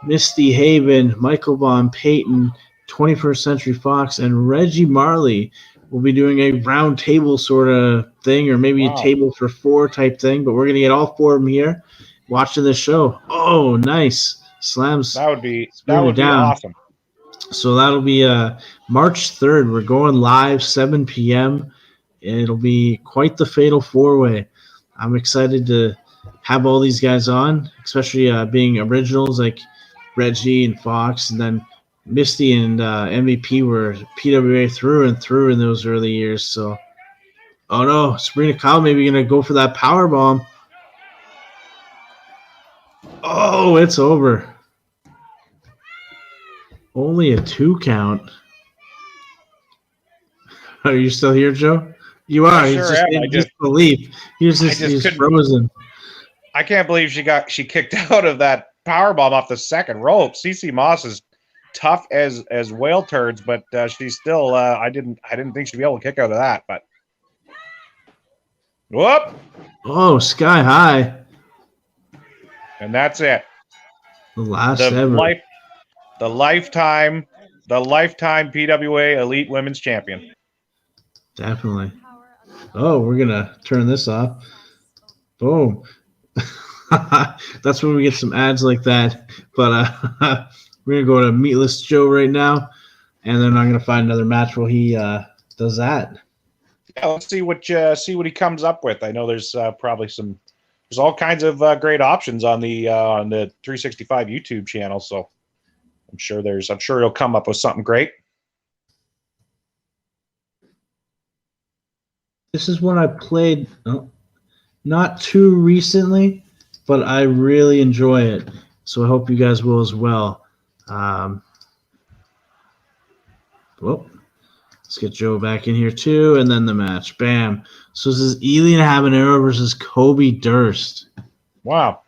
Misty Haven, Michael Von Payton, 21st Century Fox, and Reggie Marley will be doing a round table sort of thing, or maybe a table for 4 type thing. But we're going to get all 4 of them here watching this show. Oh, nice. Slams. That would be awesome. So that'll be March 3rd. We're going live 7 p.m. It'll be quite the fatal 4-way. I'm excited to have all these guys on, especially being originals like Reggie and Fox, and then Misty and MVP were PWA through and through in those early years. So, oh no, Sabrina Kyle maybe going to go for that power bomb. Oh, it's over. Only a 2 count. Are you still here, Joe? You are. He's just in disbelief. He's frozen. I can't believe she kicked out of that power bomb off the second rope. CC Moss is tough as whale turds, but she's still. I didn't think she'd be able to kick out of that, but whoop! Oh, sky high, and that's it. The last ever. The lifetime PWA Elite Women's Champion. Definitely. Oh, we're gonna turn this off. Boom. That's when we get some ads like that. But we're gonna go to Meatless Joe right now, and then I'm gonna find another match where he does that. Yeah, let's see what he comes up with. I know there's probably there's all kinds of great options on the 365 YouTube channel, so I'm sure he'll come up with something great. This is one I played not too recently, but I really enjoy it. So I hope you guys will as well. Let's get Joe back in here too, and then the match. Bam. So this is Elian Habanero versus Kobe Durst. Wow.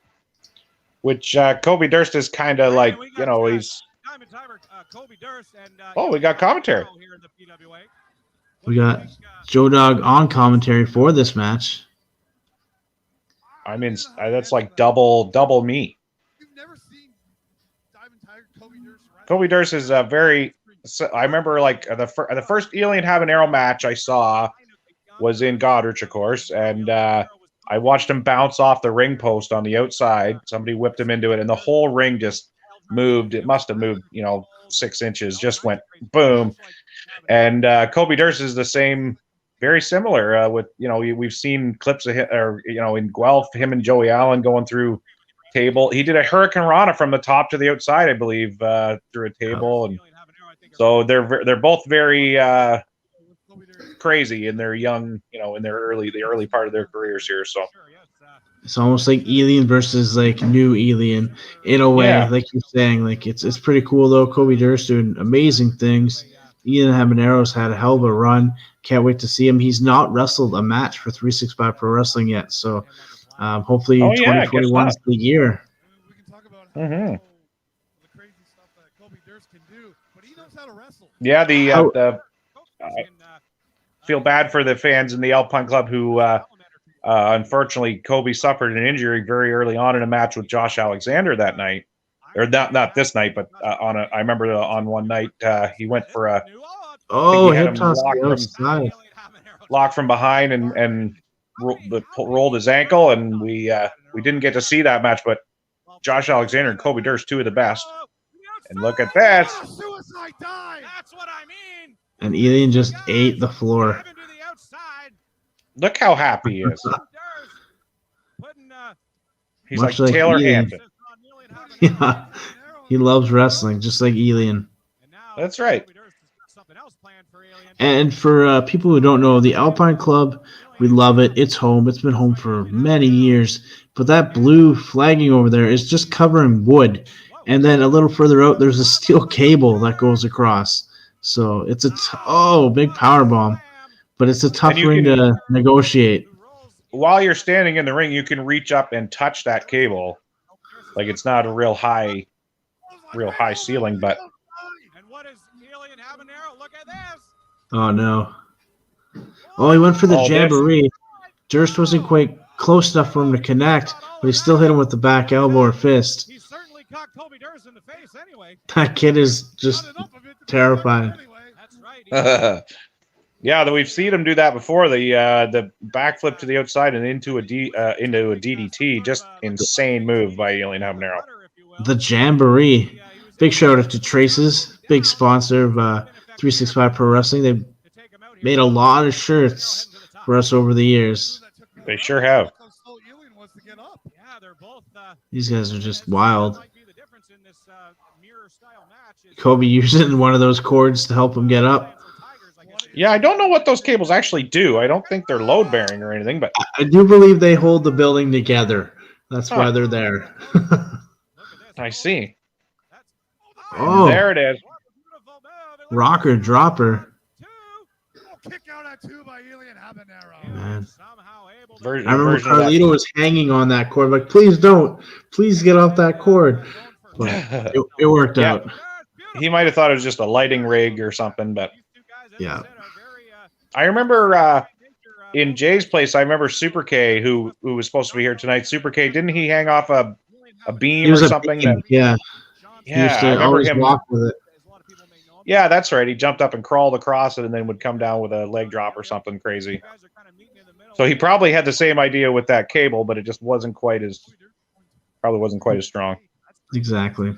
Which Kobe Durst is kind of like, he's. Oh, we got commentary. We got Joe Dog on commentary for this match. I mean, that's like double me. Kobe Durst is a very. I remember like the first Elian Habanero match I saw was in Goddard, of course, and I watched him bounce off the ring post on the outside. Somebody whipped him into it, and the whole ring just moved. It must have moved, 6 inches. Just went boom. And Kobe Durst is the same, very similar. With we've seen clips of him, or in Guelph, him and Joey Allen going through table. He did a Hurricane Rana from the top to the outside, I believe, through a table, and so they're both very crazy in their young, in the early part of their careers here. So it's almost like Elian versus like new Elian in a way, like you're saying. Like it's pretty cool though. Kobe Durst doing amazing things. Elian Habanero's had a hell of a run. Can't wait to see him. He's not wrestled a match for 365 Pro Wrestling yet, so hopefully 2021 is the year. Mm-hmm. Yeah, the feel bad for the fans in the Alpine Club who unfortunately Kobe suffered an injury very early on in a match with Josh Alexander that night, or not this night, but I remember on one night he went for a hip toss lock from behind and rolled his ankle, and we didn't get to see that match, but Josh Alexander and Kobe Durst, two of the best. And look at that. That's what I mean. And Elian just ate the floor. Look how happy he is. He's Much like Taylor Hampton. Yeah, he loves wrestling, just like Elian. That's right. And for people who don't know, the Alpine Club, we love it. It's home. It's been home for many years. But that blue flagging over there is just covering wood. And then a little further out, there's a steel cable that goes across. So it's big power bomb. But it's a tough ring to negotiate. While you're standing in the ring, you can reach up and touch that cable. Like it's not a real high ceiling, but. And what is Elian Habanero? Look at this. Oh no. Oh, he went for the jamboree. Durst wasn't quite close enough for him to connect, but he still hit him with the back elbow or fist. He certainly caught Kobe Durst in the face anyway. That kid is just terrifying. That's right. Yeah, we've seen him do that before. The backflip to the outside and into a DDT. Just insane move by Elian Habanero. The jamboree. Big shout out to Traces, big sponsor of 365 Pro Wrestling. They've made a lot of shirts for us over the years. They sure have. These guys are just wild. Kobe using one of those cords to help him get up. Yeah, I don't know what those cables actually do. I don't think they're load bearing or anything, but I do believe they hold the building together. That's why they're there. I see. Oh, there it is. Rocker dropper. Kick out at 2 by Elian Habanero. Man. I remember Carlito was hanging on that cord, like, please don't. Please get off that cord. But it worked out. He might have thought it was just a lighting rig or something, but yeah. I remember in Jay's place, I remember Super K, who was supposed to be here tonight. Super K, didn't he hang off a beam or something? Yeah. Yeah, he used to always walk with it. Yeah, that's right. He jumped up and crawled across it and then would come down with a leg drop or something crazy. So he probably had the same idea with that cable, but it just wasn't quite as strong. Exactly.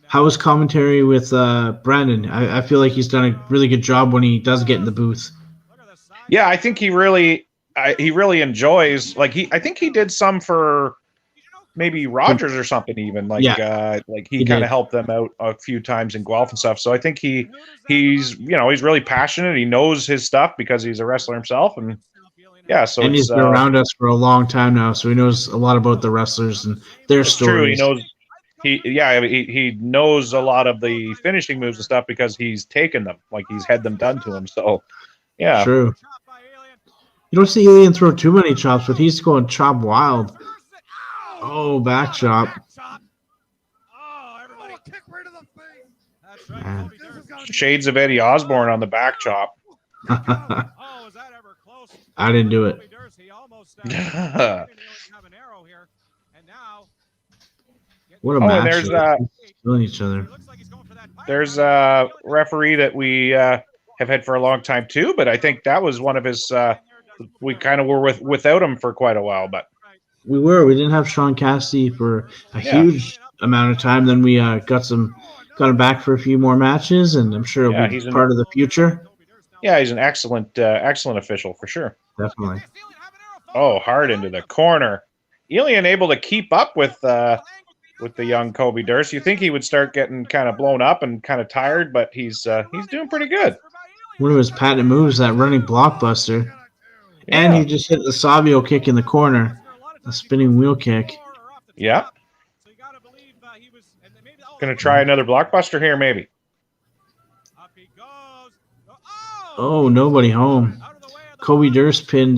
How was commentary with Brandon? I feel like he's done a really good job when he does get in the booth. Yeah, I think he really enjoys. Like I think he did some for maybe Rogers or something. Even like he kind of helped them out a few times in Guelph and stuff. So I think he's he's really passionate. He knows his stuff because he's a wrestler himself, and yeah. So and he's been around us for a long time now, so he knows a lot about the wrestlers and their stories. True, he knows a lot of the finishing moves and stuff because he's taken them, like he's had them done to him. So yeah, true. You don't see Alien throw too many chops, but he's going chop wild. Oh, back chop. Man. Shades of Eddie Osborne on the back chop. I didn't do it. What a match. There's killing each other. There's a referee that we have had for a long time too, but I think that was one of his. We kind of were without him for quite a while, but we didn't have Sean Cassidy for a huge amount of time. Then we got him back for a few more matches, and I'm sure he'll be part of the future. Yeah, he's an excellent official for sure. Definitely. Oh, hard into the corner. Alien able to keep up with the young Kobe Durst. You think he would start getting kind of blown up and kind of tired, but he's doing pretty good. One of his patent moves, that running blockbuster. Yeah. And he just hit the Savio kick in the corner, a spinning wheel kick. Yeah. Going to try another blockbuster here, maybe. Oh, nobody home. Kobe Durst pinned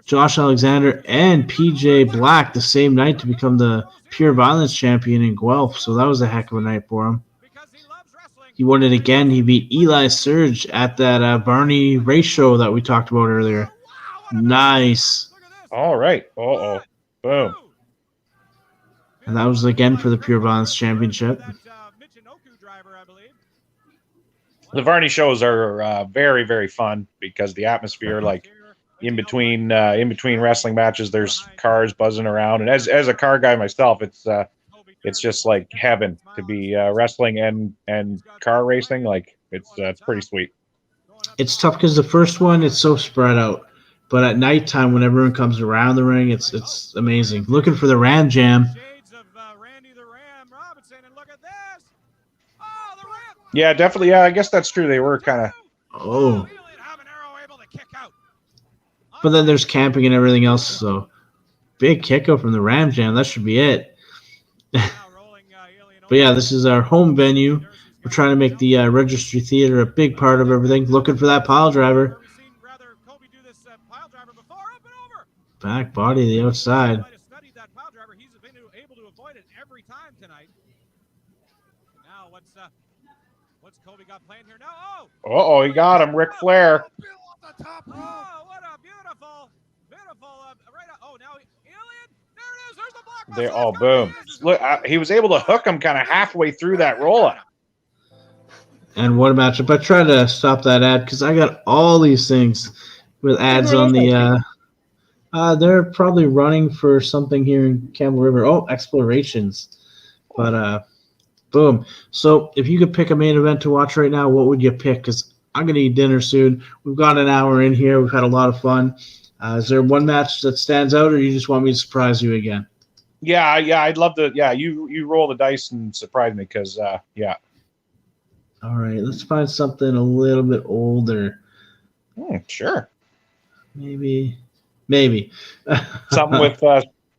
Josh Alexander and PJ Black the same night to become the Pure Violence champion in Guelph, so that was a heck of a night for him. He won it again. He beat Eli Surge at that Barney race show that we talked about earlier. Nice. All right. Uh-oh. Boom. And that was again for the Pure Violence Championship. The Varney shows are very, very fun because the atmosphere, like in between wrestling matches, there's cars buzzing around, and as a car guy myself, it's just like heaven to be wrestling and car racing. Like it's pretty sweet. It's tough because the first one, it's so spread out, but at nighttime when everyone comes around the ring, it's amazing. Looking for the Ram Jam. Yeah, definitely. Yeah, I guess that's true. They were kind of. Oh. But then there's camping and everything else, so big kick out from the Ram Jam. That should be it. But yeah, this is our home venue. We're trying to make the Registry Theater a big part of everything. Looking for that pile driver. Back body to the outside. What's Kobe got playing here now? Oh, he got him, Ric Flair. Oh, what a beautiful, right. Oh, now Alien. There it is. There's the block. They all boom. Look, he was able to hook him kind of halfway through that roll-up. And what a matchup! I tried to stop that ad because I got all these things with ads on the. They're probably running for something here in Campbell River. Oh, Explorations, but boom. So if you could pick a main event to watch right now, what would you pick? Because I'm going to eat dinner soon. We've got an hour in here. We've had a lot of fun. Is there one match that stands out, or you just want me to surprise you again? Yeah, I'd love to. Yeah, you roll the dice and surprise me because, yeah. All right, let's find something a little bit older. Sure. Maybe. Something with,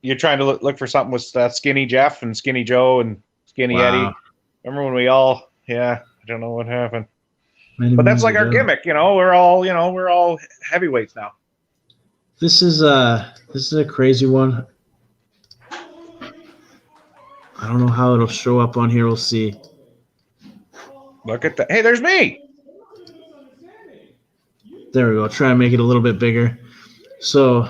you're trying to look for something with Skinny Jeff and Skinny Joe and Skinny Eddie. Remember when we all, I don't know what happened. But that's like our gimmick, we're all heavyweights now. This is a crazy one. I don't know how it'll show up on here. We'll see. Look at that. Hey, there's me. There we go. Try and make it a little bit bigger. So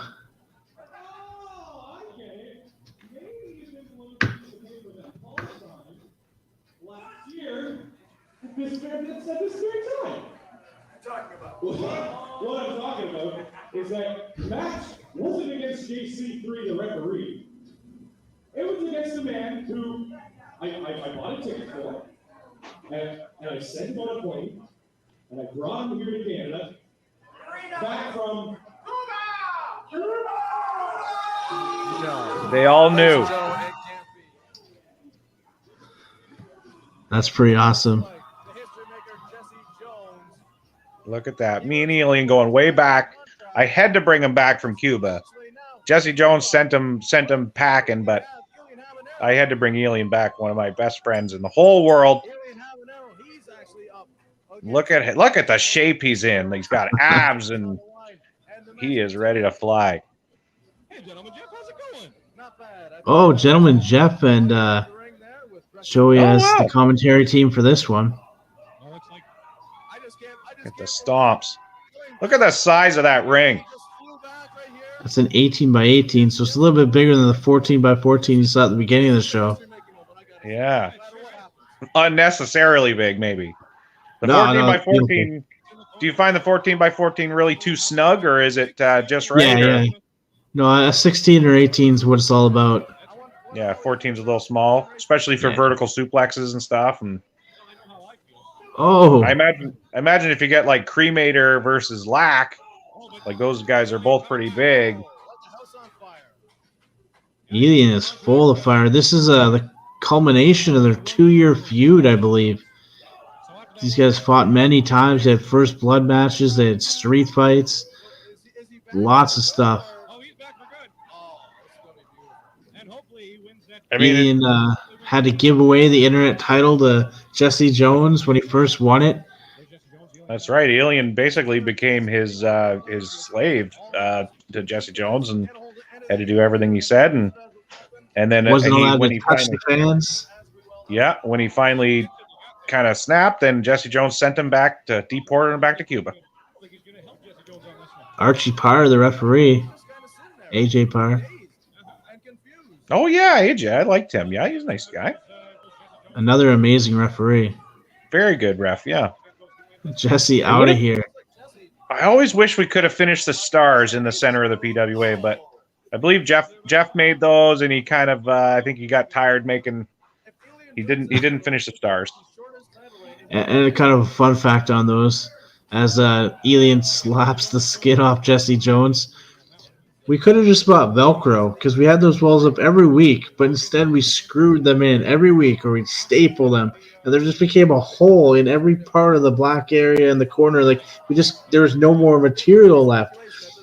What I'm talking about is that match wasn't against JC3, the referee. It was against a man who I bought a ticket for, and I sent him on a plane, and I brought him here to Canada, back from They all knew. That's pretty awesome. Look at that. Me and Alien going way back. I had to bring him back from Cuba. Jesse Jones sent him packing, but I had to bring Alien back, one of my best friends in the whole world. Look at the shape he's in. He's got abs and he is ready to fly. Oh, Gentleman Jeff and Joey as the commentary team for this one. Look at the stomps. Look at the size of that ring. That's an 18 by 18, so it's a little bit bigger than the 14 by 14 you saw at the beginning of the show. Yeah. Unnecessarily big, maybe. The No, 14 by 14, beautiful. do you find the 14 by 14 really too snug, or is it just right? Yeah. No, a 16 or 18 is what it's all about. Yeah, 14's a little small, especially for vertical suplexes and stuff. And oh, I imagine if you get like Cremator versus Lack, like those guys are both pretty big. Alien is full of fire. This is the culmination of their 2-year feud, I believe. These guys fought many times. They had first blood matches. They had street fights. Lots of stuff. I mean, Alien had to give away the internet title to Jesse Jones when he first won it. That's right. Alien basically became his slave to Jesse Jones and had to do everything he said, and then Wasn't allowed when to he touch finally, the fans. yeah, when he finally kind of snapped, then Jesse Jones sent him back to deported him back to Cuba. Archie Parr, the referee. AJ Parr. Oh yeah, AJ, I liked him. Yeah, he's a nice guy. Another amazing referee. Very good ref. Yeah. Jesse out of here. I always wish we could have finished the stars in the center of the PWA, but I believe Jeff made those, and he kind of I think he got tired making. He didn't finish the stars. And a kind of a fun fact on those, as Alien slaps the skin off Jesse Jones. We could have just bought Velcro because we had those walls up every week, but instead we screwed them in every week, or we'd staple them, and there just became a hole in every part of the black area in the corner. Like there was no more material left,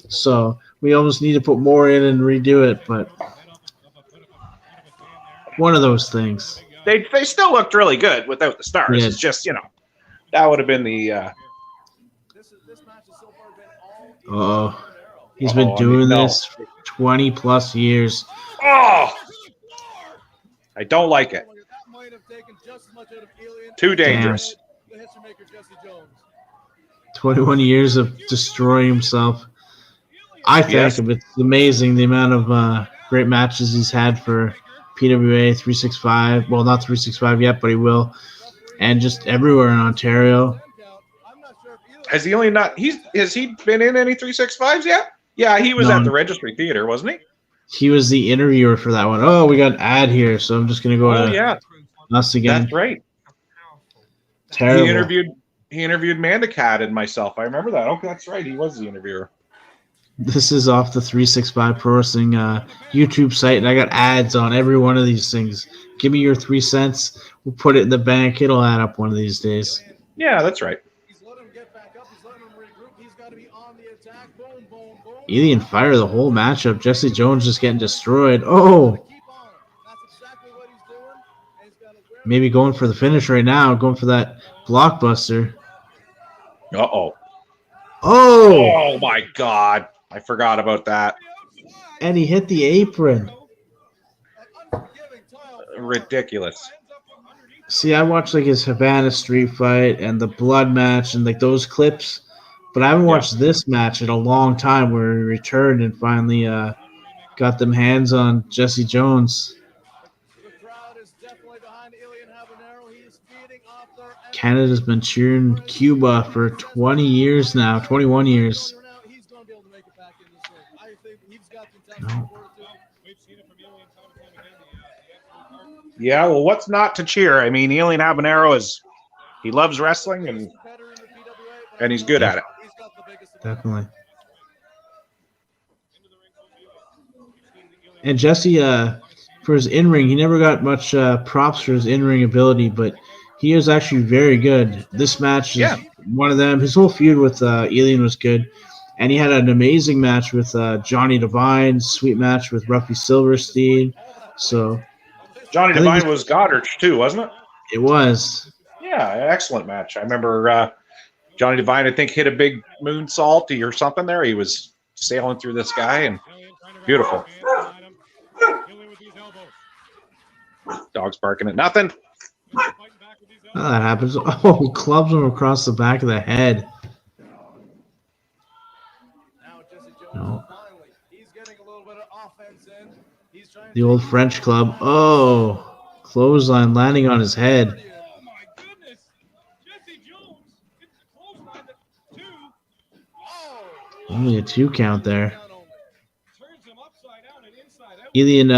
so we almost need to put more in and redo it. But one of those things. They still looked really good without the stars. Yeah. It's just that would have been the. Oh. He's been doing this for 20 plus years. Oh, I don't like it. Too dangerous. 21 years of destroying himself. I thank him. It's amazing the amount of great matches he's had for PWA 365. Well, not 365 yet, but he will. And just everywhere in Ontario. Has he has he been in any 365s yet? Yeah, he was at the Registry Theater, wasn't he? He was the interviewer for that one. Oh, we got an ad here, so I'm just going to go to us again. That's right. Terrible. He interviewed Mandacat and myself. I remember that. Okay, that's right. He was the interviewer. This is off the 365 Pro Wrestling YouTube site, and I got ads on every one of these things. Give me your 3 cents. We'll put it in the bank. It'll add up one of these days. Yeah, that's right. Alien fire the whole matchup. Jesse Jones just getting destroyed. Oh! Maybe going for the finish right now. Going for that blockbuster. Uh-oh. Oh! Oh, my God. I forgot about that. And he hit the apron. Ridiculous. See, I watched like his Havana street fight and the blood match and like those clips. But I haven't watched this match in a long time where he returned and finally got them hands on Jesse Jones. Canada's been cheering Cuba for 20 years now, 21 years. No. Yeah, well, what's not to cheer? I mean, Alien Habanero he loves wrestling and he's good at it. Definitely. And Jesse, for his in-ring, he never got much props for his in-ring ability, but he is actually very good. This match is one of them. His whole feud with Alien was good, and he had an amazing match with Johnny Devine, sweet match with Ruffy Silverstein. So Johnny Devine was Goddard too, wasn't it? It was. Yeah, excellent match. I remember Johnny Devine, I think, hit a big moonsault or something there. He was sailing through this guy, and beautiful. Dog's barking at nothing. Oh, that happens. Oh, clubs him across the back of the head. No. The old French club. Oh, clothesline landing on his head. Only a 2 count there. Alien,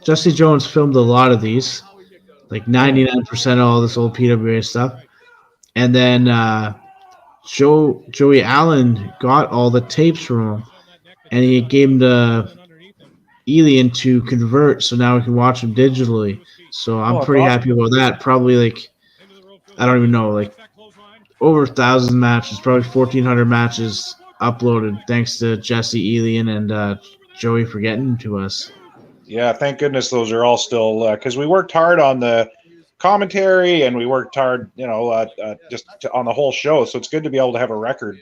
Jesse Jones filmed a lot of these, like 99% of all this old PWA stuff. And then Joey Allen got all the tapes from him, and he gave them to Alien to convert, so now we can watch them digitally. So I'm pretty happy about that. Probably I don't even know, over 1,000 matches, probably 1,400 matches uploaded, thanks to Jesse, Alien, and Joey for getting to us. Yeah, thank goodness those are all still, because we worked hard on the commentary and we worked hard, just on the whole show. So it's good to be able to have a record,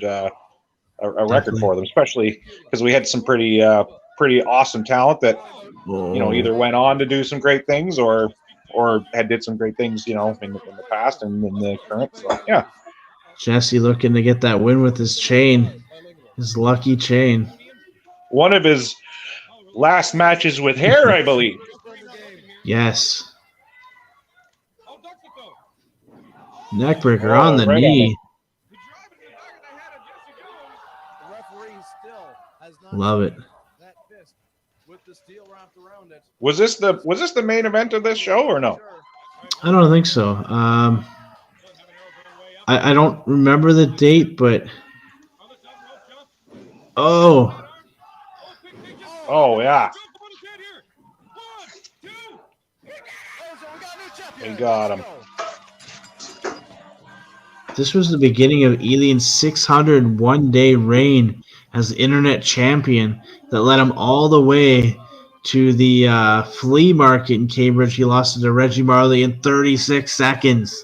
record for them, especially because we had some pretty awesome talent that either went on to do some great things or had did some great things, in the past and in the current. So yeah. Jesse looking to get that win with his chain, his lucky chain. One of his last matches with hair, I believe. Yes. Neckbreaker on the knee. Love it. Was this the main event of this show or no? I don't think so. I don't remember the date, but oh yeah, we got him. This was the beginning of Alien's 601-day reign as the internet champion that led him all the way to the flea market in Cambridge. He lost to Reggie Marley in 36 seconds.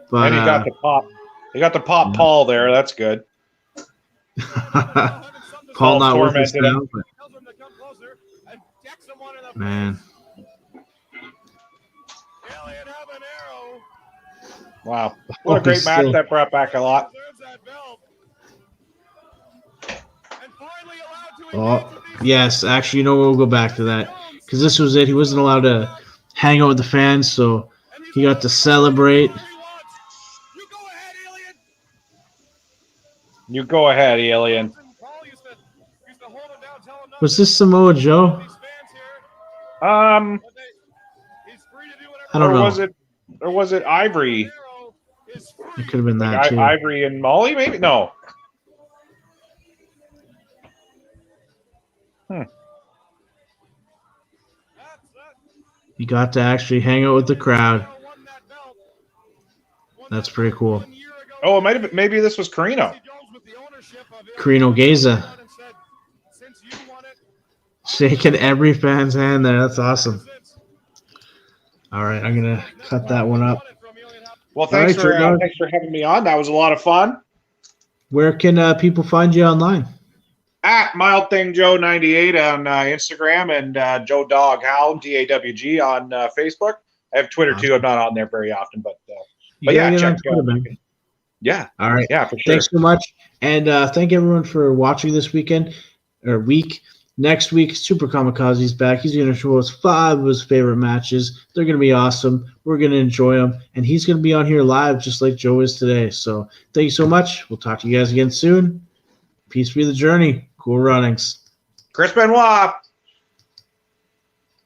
But and he got the pop. He got the pop Paul there. That's good. Paul not with us now, but man. Wow. What a great match. That brought back a lot. Oh, yes. Actually, we'll go back to that because this was it. He wasn't allowed to hang out with the fans, so he got to celebrate. You go ahead, Alien. Was this Samoa Joe? I don't know. Or was it Ivory? It could have been that too. Ivory and Molly, maybe? No. You got to actually hang out with the crowd. That's pretty cool. Oh, it might have been, maybe this was Carino. Carino Geza. Shaking every fan's hand there. That's awesome. All right, I'm going to cut that one up. Well, thanks for having me on. That was a lot of fun. Where can people find you online? At MildThingJoe98 on Instagram and Joe Dog Hound, DAWG on Facebook. I have Twitter too. I'm not on there very often, but yeah, check it out. Yeah. All right. Yeah, for sure. Thanks so much. And thank everyone for watching this weekend or week. Next week, Super Kamikaze's back. He's going to show us 5 of his favorite matches. They're going to be awesome. We're going to enjoy them. And he's going to be on here live just like Joe is today. So thank you so much. We'll talk to you guys again soon. Peace be the journey. Cool runnings. Chris Benoit.